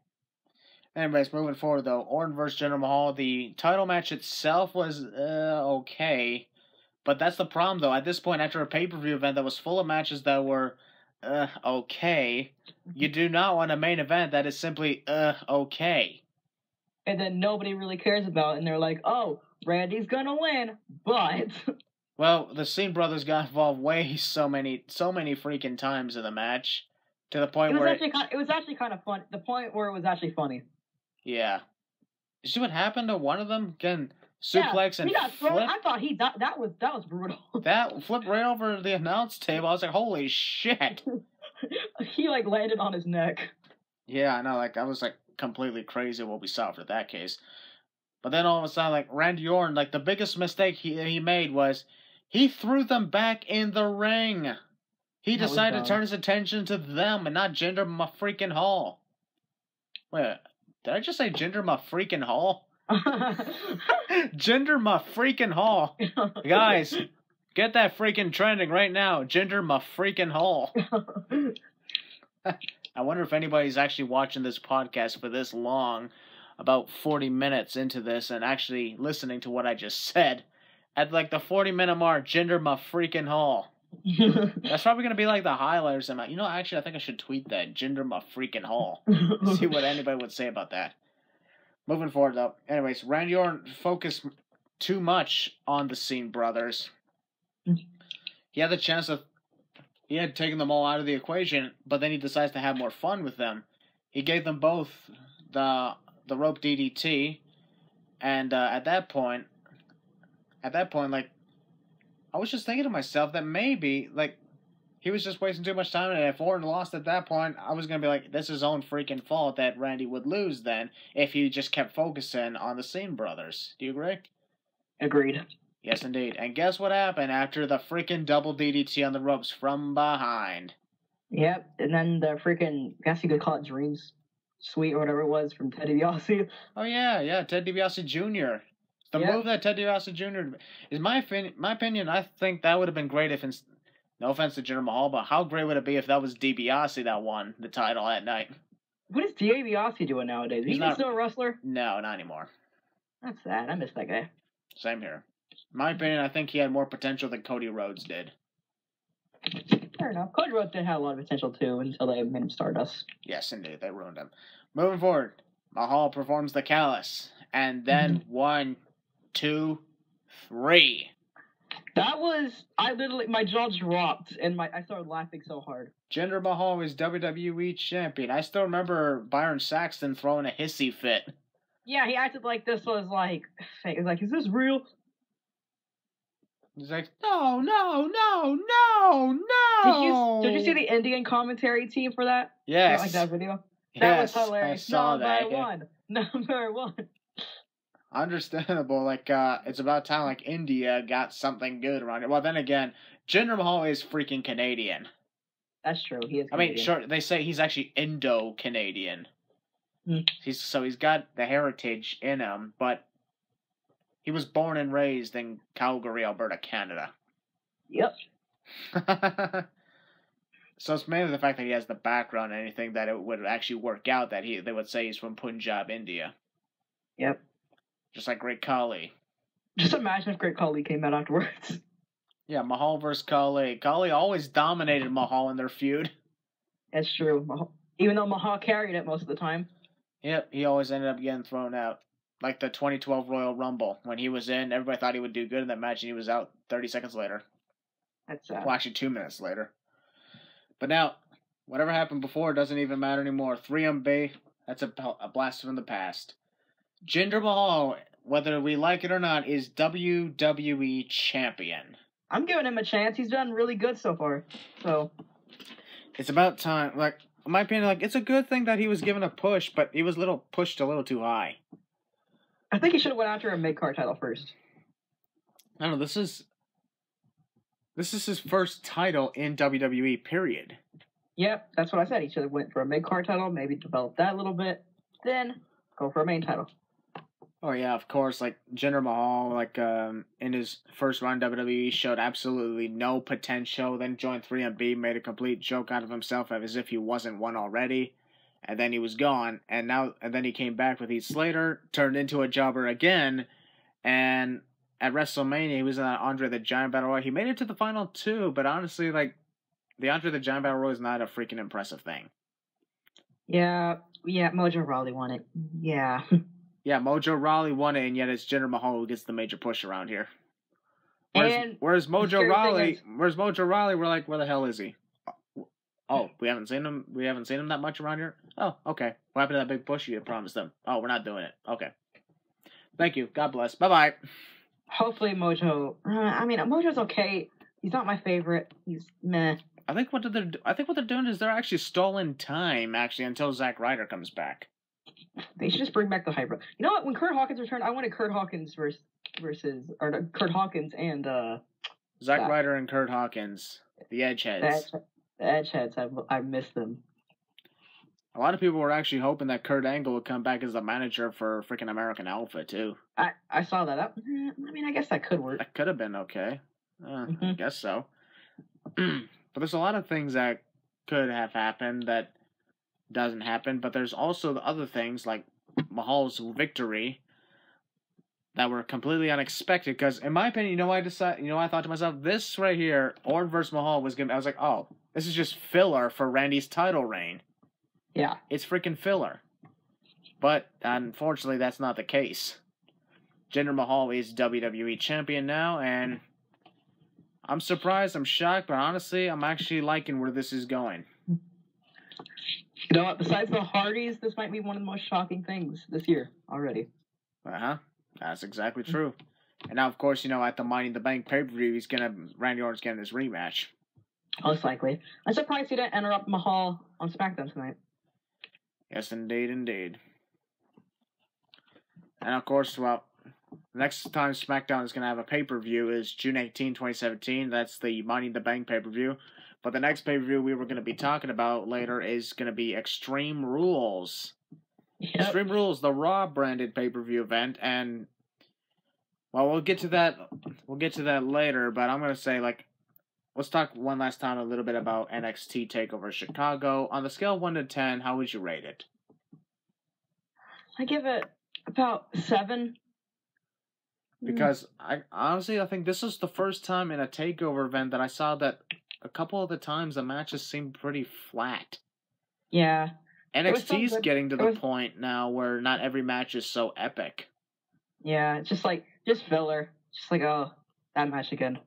Anyways, moving forward though, Orton versus Jinder Mahal. The title match itself was okay, but that's the problem though. At this point, after a pay-per-view event that was full of matches that were okay, you do not want a main event that is simply okay. And then nobody really cares about it, and they're like, oh, Randy's gonna win, but... Well, the Cena brothers got involved so many freaking times in the match, to the point where... it was actually kind of fun, the point where it was actually funny. Yeah. Did you see what happened to one of them? Again, suplex and flip? I thought he died. That was brutal. That flipped right over the announce table. I was like, holy shit. He, like, landed on his neck. Yeah, I know, like, I was, like, completely crazy what we saw after that case. But then all of a sudden, like, Randy Orton, like, the biggest mistake he made was he threw them back in the ring. He decided to turn his attention to them and not Jinder Mahal. Wait, did I just say Jinder Mahal? Jinder Mahal. Guys, get that freaking trending right now. Jinder Mahal. I wonder if anybody's actually watching this podcast for this long, about 40 minutes into this, and actually listening to what I just said. At like the 40-minute mark, Jinder Mahal. That's probably going to be like the highlight or something. You know, actually, I think I should tweet that. Jinder Mahal. See what anybody would say about that. Moving forward, though. Anyways, Randy Orton focused too much on the Cena brothers. He had the chance of... He had taken them all out of the equation, but then he decides to have more fun with them. He gave them both the rope DDT, and at that point, like, I was just thinking to myself that maybe, like, he was just wasting too much time, and if Orton lost at that point, I was going to be like, this is his own freaking fault that Randy would lose then, if he just kept focusing on the Cena brothers. Do you agree? Agreed. Yes, indeed. And guess what happened after the freaking double DDT on the ropes from behind? Yep, and then the freaking, I guess you could call it Dreams Suite or whatever it was from Ted DiBiase. Oh, yeah, Ted DiBiase Jr. The move that Ted DiBiase Jr. is my opinion, I think that would have been great if, no offense to Jinder Mahal, but how great would it be if that was DiBiase that won the title that night? What is DiBiase doing nowadays? Is he still a wrestler? No, not anymore. That's sad. I miss that guy. Same here. In my opinion, I think he had more potential than Cody Rhodes did. Fair enough. Cody Rhodes did have a lot of potential too until they made him Stardust. Yes, indeed. They ruined him. Moving forward, Mahal performs the Callus. And then 1, 2, 3. That was, my jaw dropped and I started laughing so hard. Jinder Mahal is WWE champion. I still remember Byron Saxton throwing a hissy fit. Yeah, he acted like this was like fake. He was like, is this real? He's like, no. Did you see the Indian commentary team for that? Yes. Like that video? Yes, that was hilarious. I saw that. Number one. Understandable. Like, it's about time, like, India got something good around it. Well, then again, Jinder Mahal is freaking Canadian. That's true. He is Canadian. I mean, sure, they say he's actually Indo-Canadian. He's got the heritage in him, but he was born and raised in Calgary, Alberta, Canada. Yep. So it's mainly the fact that he has the background and anything that it would actually work out that they would say he's from Punjab, India. Yep. Just like Great Khali. Just imagine if Great Khali came out afterwards. Yeah, Mahal versus Khali. Khali always dominated Mahal in their feud. That's true. Even though Mahal carried it most of the time. Yep, he always ended up getting thrown out. Like the 2012 Royal Rumble. When he was in, everybody thought he would do good in that match, and he was out 30 seconds later. That's sad. Well, actually 2 minutes later. But now, whatever happened before doesn't even matter anymore. 3MB That's a blast from the past. Jinder Mahal, whether we like it or not, is WWE champion. I'm giving him a chance. He's done really good so far. So it's about time. Like, in my opinion, like, it's a good thing that he was given a push, but he was pushed a little too high. I think he should have went after a mid-card title first. I don't know. This is his first title in WWE. Period. Yep, that's what I said. He should have went for a mid-card title, maybe develop that a little bit, then go for a main title. Oh yeah, of course. Like Jinder Mahal, like in his first run WWE, showed absolutely no potential. Then joined 3MB, made a complete joke out of himself as if he wasn't one already, and then he was gone. And then he came back with Heath Slater, turned into a jobber again, and at WrestleMania he was in that Andre the Giant Battle Royal. He made it to the final 2, but honestly, like the Andre the Giant Battle Royal is not a freaking impressive thing. Yeah, Mojo Rawley won it. Yeah. Yeah, Mojo Rawley won it, and yet it's Jinder Mahal who gets the major push around here. Where's Mojo Rawley? We're like, where the hell is he? Oh, we haven't seen him. We haven't seen him that much around here. Oh, okay. What happened to that big push you promised them? Oh, we're not doing it. Okay. Thank you. God bless. Bye bye. Hopefully, Mojo. Mojo's okay. He's not my favorite. He's meh. I think what they're doing is they're actually stalling time until Zack Ryder comes back. They should just bring back the Hybrid. You know what? When Kurt Hawkins returned, I wanted Kurt Hawkins Kurt Hawkins and Zack Ryder and Kurt Hawkins, the Edgeheads. The Edgeheads. I miss them. A lot of people were actually hoping that Kurt Angle would come back as the manager for freaking American Alpha too. I saw that. I guess that could work. That could have been okay. I guess so. But there's a lot of things that could have happened that doesn't happen, but there's also the other things like Mahal's victory that were completely unexpected. Because in my opinion, I thought to myself, this right here, Orton versus Mahal was gonna. I was like, oh, this is just filler for Randy's title reign. Yeah, it's freaking filler. But unfortunately, that's not the case. Jinder Mahal is WWE champion now, and I'm surprised, I'm shocked, but honestly, I'm actually liking where this is going. You know what? Besides the Hardys, this might be one of the most shocking things this year already. That's exactly true. And now, of course, at the Money in the Bank pay-per-view, Randy Orton's getting his rematch. Most likely. I'm surprised he didn't interrupt Mahal on SmackDown tonight. Yes, indeed. And of course, next time SmackDown is going to have a pay-per-view is June 18, 2017. That's the Money in the Bank pay-per-view. But the next pay-per-view we were going to be talking about later is going to be Extreme Rules. Yep. Extreme Rules, the Raw-branded pay-per-view event. And, we'll get to that. We'll get to that later. But I'm going to say, let's talk one last time a little bit about NXT TakeOver Chicago. On the scale of 1 to 10, how would you rate it? I give it about 7. Because I think this is the first time in a TakeOver event that I saw that a couple of the times the matches seemed pretty flat. Yeah. NXT's getting to the point now where not every match is so epic. Yeah, just filler. Just that match again.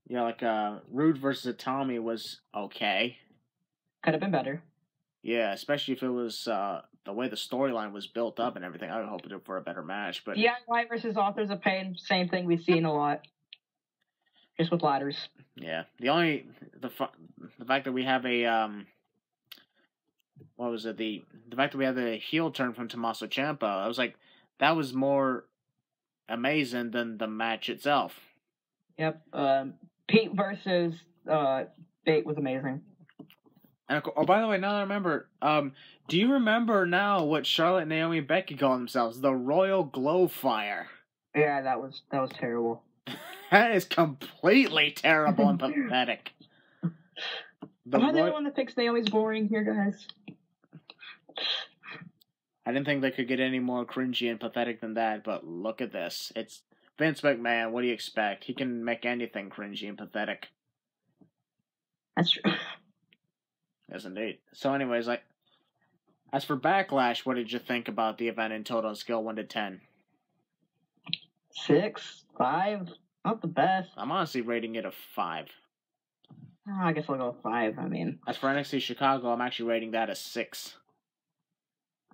Yeah, Rude versus Tommy was okay. Could have been better. Yeah, especially if it was the way the storyline was built up and everything. I would hope for a better match. But DIY versus Authors of Pain, same thing we've seen a lot. Just with ladders. Yeah. The fact that we have a the fact that we have the heel turn from Tommaso Ciampa, I was like, that was more amazing than the match itself. Yep. Pete versus Bate was amazing. And by the way, now that I remember, do you remember now what Charlotte, Naomi, and Becky call themselves? The Royal Glow Fire. Yeah, that was terrible. That is completely terrible and pathetic. Am I the only one that thinks Naomi's boring here, guys? I didn't think they could get any more cringy and pathetic than that, but look at this. It's Vince McMahon. What do you expect? He can make anything cringy and pathetic. That's true. Yes, indeed. So anyways, as for Backlash, what did you think about the event in total, scale 1 to 10? 6, 5. Not the best. I'm honestly rating it a 5. I guess I'll go 5. As for NXT Chicago, I'm actually rating that a 6.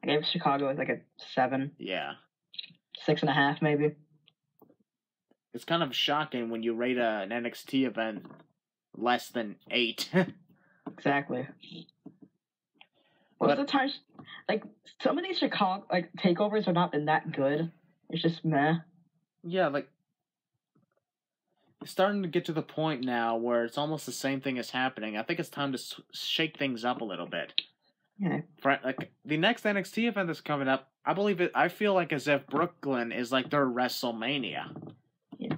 I gave Chicago like a 7. Yeah. 6.5 maybe. It's kind of shocking when you rate an NXT event less than 8. Exactly. Most of the time, like, some of these Chicago, like, takeovers have not been that good. It's just meh. Yeah, like, it's starting to get to the point now where it's almost the same thing is happening. I think it's time to shake things up a little bit. Yeah. Like, the next NXT event that's coming up, I feel like as if Brooklyn is like their WrestleMania. Yeah.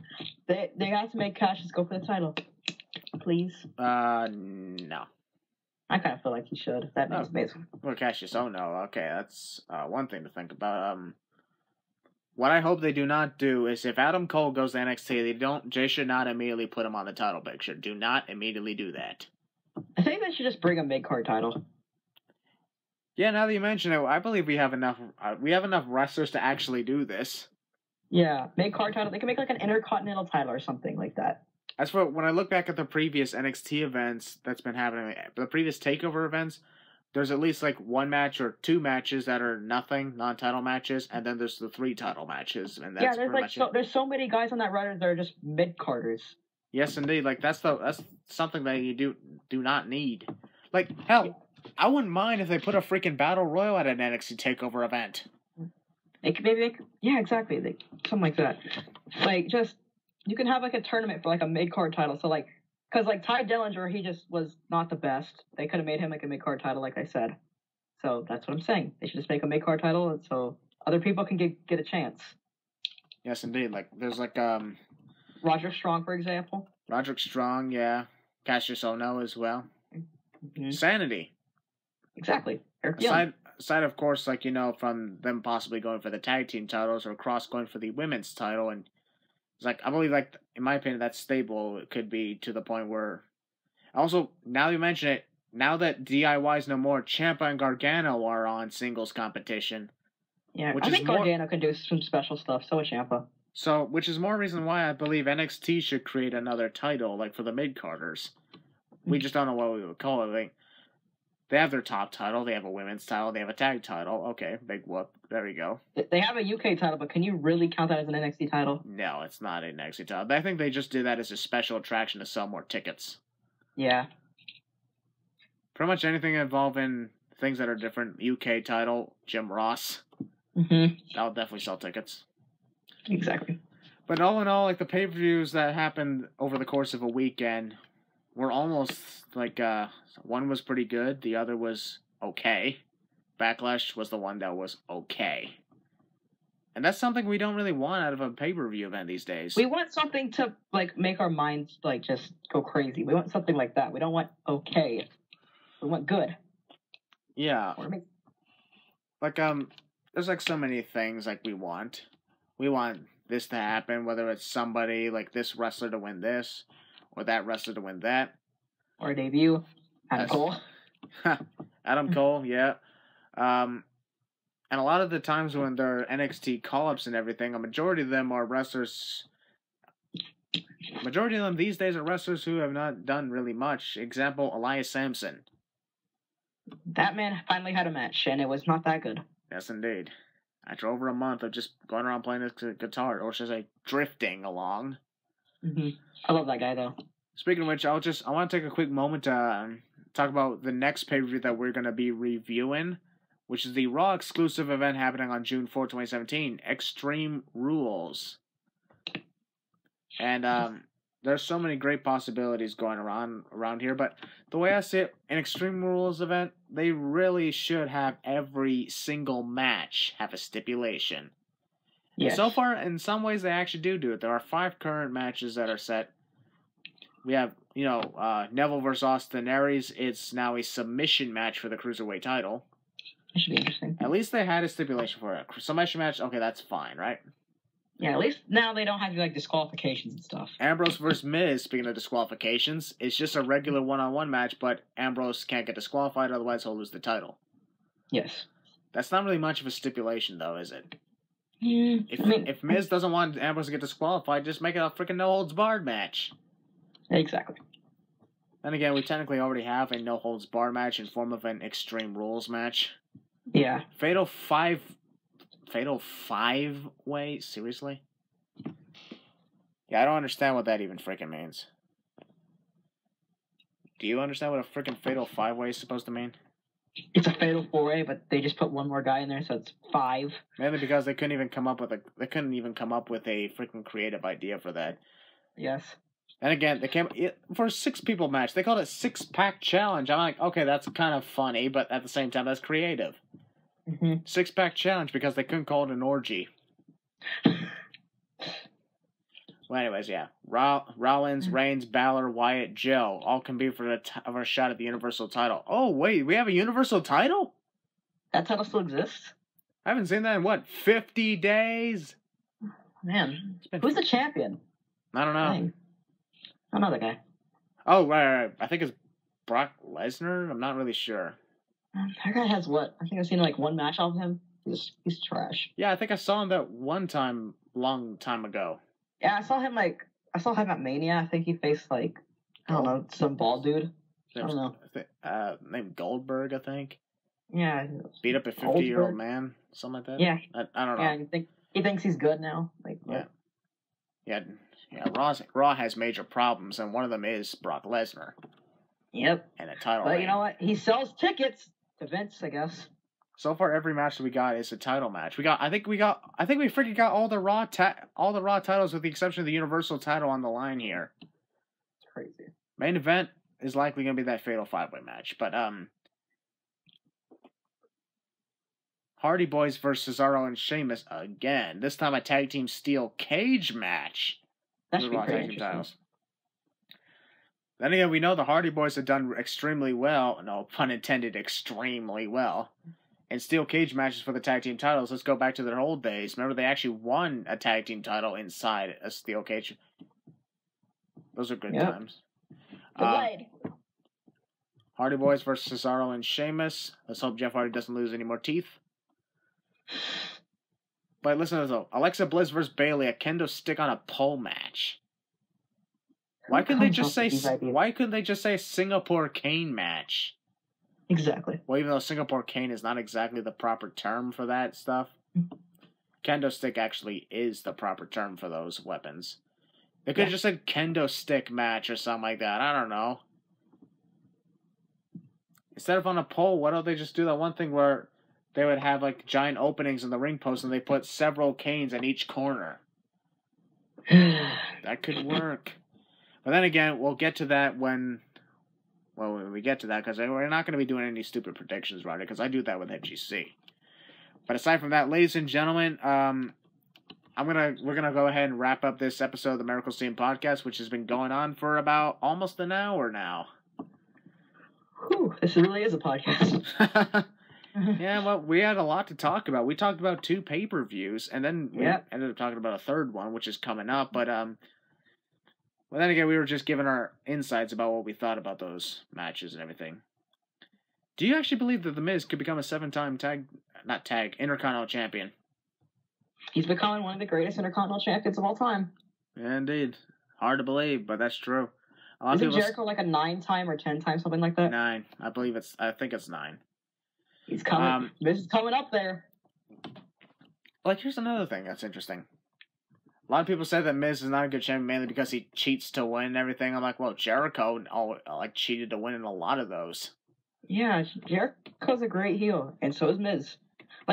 They have to make Cassius go for the title. Please. No. I kind of feel like he should. That makes amazing. Well, Cassius, no. Okay, that's one thing to think about. What I hope they do not do is if Adam Cole goes to NXT, they should not immediately put him on the title picture. Do not immediately do that. I think they should just bring a mid-card title. Yeah, now that you mention it, I believe we have enough wrestlers to actually do this. Yeah, mid-card title. They can make like an intercontinental title or something like that. As for when I look back at the previous NXT events that's been happening, the previous TakeOver events, there's at least like 1 match or 2 matches that are nothing, non-title matches, and then there's the 3 title matches, and that's there's so many guys on that roster that are just mid-carders. Yes, indeed. Like that's something that you do not need. Like hell, I wouldn't mind if they put a freaking battle royal at an NXT TakeOver event. Yeah, exactly. Something like that. Like just. You can have like a tournament for like a mid-card title. So like, because like Ty Dillinger, he just was not the best. They could have made him like a mid-card title, like I said. So that's what I'm saying. They should just make a mid-card title, so other people can get a chance. Yes, indeed. Like there's like Roderick Strong, for example. Roderick Strong, yeah. Cassius Ohno as well. Mm-hmm. Sanity. Exactly. Aside, of course, like from them possibly going for the tag team titles or Cross going for the women's title and. It's like, I believe, like, in my opinion, that stable could be to the point where... Also, now you mention it, now that DIY's no more, Ciampa and Gargano are on singles competition. Yeah, I think Gargano can do some special stuff, so is Ciampa. So, which is more reason why I believe NXT should create another title, like, for the mid-carders. We just don't know what we would call it. Like, they have their top title, they have a women's title, they have a tag title. Okay, big whoop. There we go. They have a UK title, but can you really count that as an NXT title? No, it's not an NXT title. I think they just did that as a special attraction to sell more tickets. Yeah. Pretty much anything involving things that are different. UK title, Jim Ross. Mm-hmm. That'll definitely sell tickets. Exactly. But all in all, like the pay-per-views that happened over the course of a weekend were almost like one was pretty good, the other was okay. Backlash was the one that was okay. And that's something we don't really want out of a pay-per-view event these days. We want something to like make our minds like just go crazy. We want something like that. We don't want okay. We want good. Yeah. Like there's like so many things like we want. We want this to happen, whether it's somebody like this wrestler to win this or that wrestler to win that. Or a debut. Adam Cole. Adam Cole, yeah. And a lot of the times when there are NXT call-ups and everything, a majority of them are wrestlers. Majority of them these days are wrestlers who have not done really much. Example, Elias Sampson. That man finally had a match, and it was not that good. Yes, indeed. After over a month of just going around playing his guitar, or should I say, drifting along. Mm-hmm. I love that guy, though. Speaking of which, I want to take a quick moment to talk about the next pay-per-view that we're going to be reviewing, which is the Raw exclusive event happening on June 4, 2017, Extreme Rules. And there's so many great possibilities going around here, but the way I see it, an Extreme Rules event, they really should have every single match have a stipulation. Yes. So far, in some ways, they actually do it. There are 5 current matches that are set. We have, Neville versus Austin Aries. It's now a submission match for the Cruiserweight title. That should be interesting. At least they had a stipulation for it. Submission match, okay, that's fine, right? Yeah, at least now they don't have to do, like, disqualifications and stuff. Ambrose versus Miz, speaking of disqualifications, it's just a regular one-on-one match, but Ambrose can't get disqualified, otherwise he'll lose the title. Yes. That's not really much of a stipulation, though, is it? If Miz doesn't want Ambrose to get disqualified, just make it a freaking no-holds-barred match. Exactly. Then again, we technically already have a no-holds-barred match in form of an Extreme Rules match. Yeah. Fatal 5-way? Seriously? Yeah, I don't understand what that even freaking means. Do you understand what a freaking Fatal 5-way is supposed to mean? It's a Fatal 4-way, but they just put one more guy in there, so it's 5. Mainly because they couldn't even come up with a freaking creative idea for that. Yes. And again, for a 6-people match. They called it 6-pack challenge. I'm like, okay, that's kind of funny, but at the same time, that's creative. 6-pack challenge because they couldn't call it an orgy. Well, anyways, yeah. Rollins, Reigns, Balor, Wyatt, Joe all compete for a shot at the Universal title. Oh, wait, we have a Universal title? That title still exists? I haven't seen that in, 50 days? Man, who's the champion? I don't know. Another guy. Oh, right. I think it's Brock Lesnar? I'm not really sure. That guy has what? I think I've seen one match off of him. He's trash. Yeah, I think I saw him that one time, long time ago. Yeah, I saw him at Mania. I think he faced I don't know, some bald dude. I don't know. Named Goldberg, I think. Yeah. Beat up a 50-year-old man, something like that. Yeah. I don't know. Yeah, he thinks he's good now. Yeah. Raw has major problems, and one of them is Brock Lesnar. Yep. And a title. But you know what? He sells tickets to Vince, I guess. So far, every match that we got is a title match. I think we freaking got all the Raw titles with the exception of the Universal title on the line here. It's crazy. Main event is likely going to be that Fatal 5-way match, but Hardy Boys versus Cesaro and Sheamus again. This time a tag team steel cage match. That should be pretty interesting. Titles. Then again, we know the Hardy Boys have done extremely well. No pun intended, extremely well. In steel cage matches for the tag team titles. Let's go back to their old days. Remember, they actually won a tag team title inside a steel cage. Those are good times. Hardy Boys versus Cesaro and Sheamus. Let's hope Jeff Hardy doesn't lose any more teeth. But listen to this, though. Alexa Bliss versus Bayley, a kendo stick on a pole match. Why couldn't they just say Singapore Cane match? Exactly. Well, even though Singapore Cane is not exactly the proper term for that stuff, kendo stick actually is the proper term for those weapons. They could have just said kendo stick match or something like that. I don't know. Instead of on a pole, why don't they just do that one thing where they would have giant openings in the ring post and they put several canes in each corner? That could work. But then again, we'll get to that when we get to that, because we're not going to be doing any stupid predictions, right? Because I do that with FGC. But aside from that, ladies and gentlemen, we're gonna go ahead and wrap up this episode of the Maracle Seating Podcast, which has been going on for about almost an hour now. Whew, this really is a podcast. Yeah, well, we had a lot to talk about. We talked about 2 pay-per-views, and then we ended up talking about a third one, which is coming up. But well, then again, we were just giving our insights about what we thought about those matches and everything. Do you actually believe that The Miz could become a 7-time Intercontinental Champion? He's becoming one of the greatest Intercontinental Champions of all time. Yeah, indeed. Hard to believe, but that's true. Isn't Jericho a 9-time or 10-time, something like that? 9. I think it's 9. He's coming. Miz is coming up there. Here's another thing that's interesting. A lot of people say that Miz is not a good champion mainly because he cheats to win and everything. I'm like, well, Jericho cheated to win in a lot of those. Yeah, Jericho's a great heel, and so is Miz.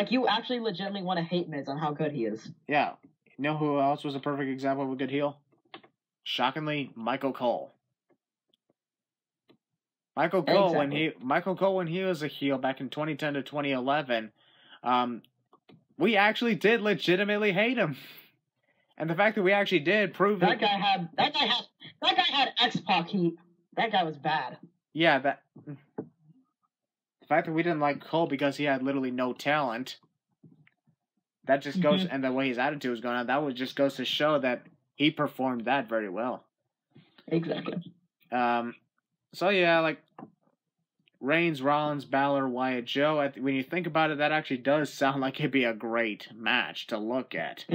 You actually legitimately want to hate Miz on how good he is. Yeah. You know who else was a perfect example of a good heel? Shockingly, Michael Cole. Michael Cole, when he was a heel back in 2010 to 2011, we actually did legitimately hate him. And the fact that we actually did prove that guy had X-Pac heat. That guy was bad. Yeah, the fact that we didn't like Cole because he had literally no talent. That just goes, and the way his attitude was going on, just goes to show that he performed that very well. Exactly. So yeah, Reigns, Rollins, Balor, Wyatt, Joe. When you think about it, that actually does sound like it'd be a great match to look at.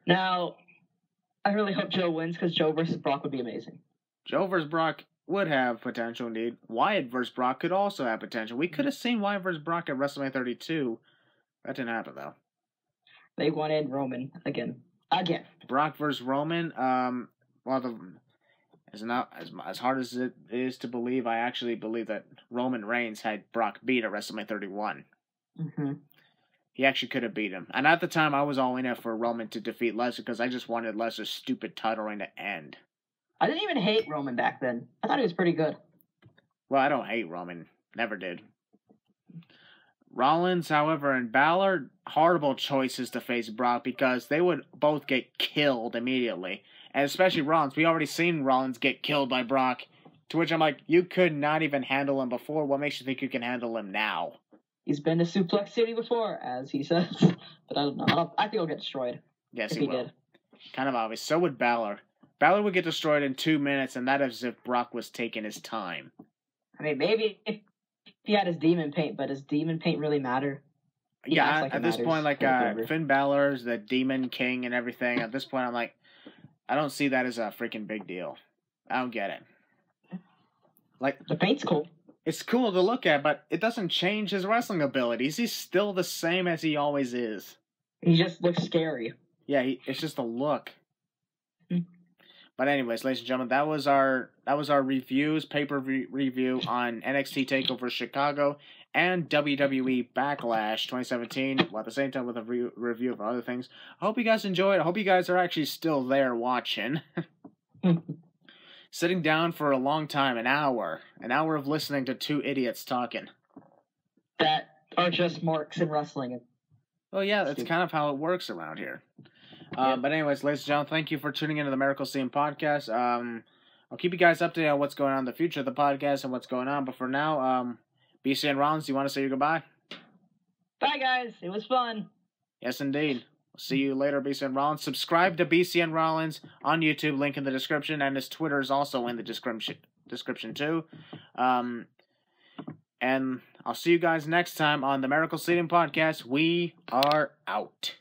Now, I really hope Joe wins because Joe versus Brock would be amazing. Joe versus Brock would have potential indeed. Wyatt versus Brock could also have potential. We could have seen Wyatt versus Brock at WrestleMania 32. That didn't happen though. They wanted Roman again. Brock versus Roman. As hard as it is to believe, I actually believe that Roman Reigns had Brock beat at WrestleMania 31. Mm-hmm. He actually could have beat him. And at the time, I was all in it for Roman to defeat Lesnar because I just wanted Lesnar's stupid title reign to end. I didn't even hate Roman back then. I thought he was pretty good. Well, I don't hate Roman. Never did. Rollins, however, and Balor, horrible choices to face Brock because they would both get killed immediately. And especially Rollins. We already seen Rollins get killed by Brock. To which I'm like, you could not even handle him before. What makes you think you can handle him now? He's been to Suplex City before, as he says. But I don't know. I think he'll get destroyed. Yes, he will. Did. Kind of obvious. So would Balor. Balor would get destroyed in 2 minutes, and that is if Brock was taking his time. I mean, maybe if he had his demon paint, but does demon paint really matter? Yeah, at this point, like Finn Balor's the Demon King and everything. At this point, I'm like, I don't see that as a freaking big deal. I don't get it. Like the paint's cool. It's cool to look at, but it doesn't change his wrestling abilities. He's still the same as he always is. He just looks scary. Yeah, it's just a look. But anyways, ladies and gentlemen, that was our reviews, review on NXT TakeOver Chicago and WWE Backlash 2017. Well, at the same time with a review of other things. I hope you guys enjoyed. I hope you guys are actually still there watching. Sitting down for a long time, an hour of listening to two idiots talking. That are just marks in wrestling. Well, yeah, that's kind of how it works around here. But anyways, ladies and gentlemen, thank you for tuning into the Maracle Seating Podcast. I'll keep you guys updated on what's going on in the future of the podcast and what's going on. But for now, BCnRollins, do you want to say your goodbye? Bye, guys. It was fun. Yes, indeed. See you later, BCnRollins. Subscribe to BCnRollins on YouTube, link in the description, and his Twitter is also in the description too. And I'll see you guys next time on the Maracle Seating Podcast. We are out.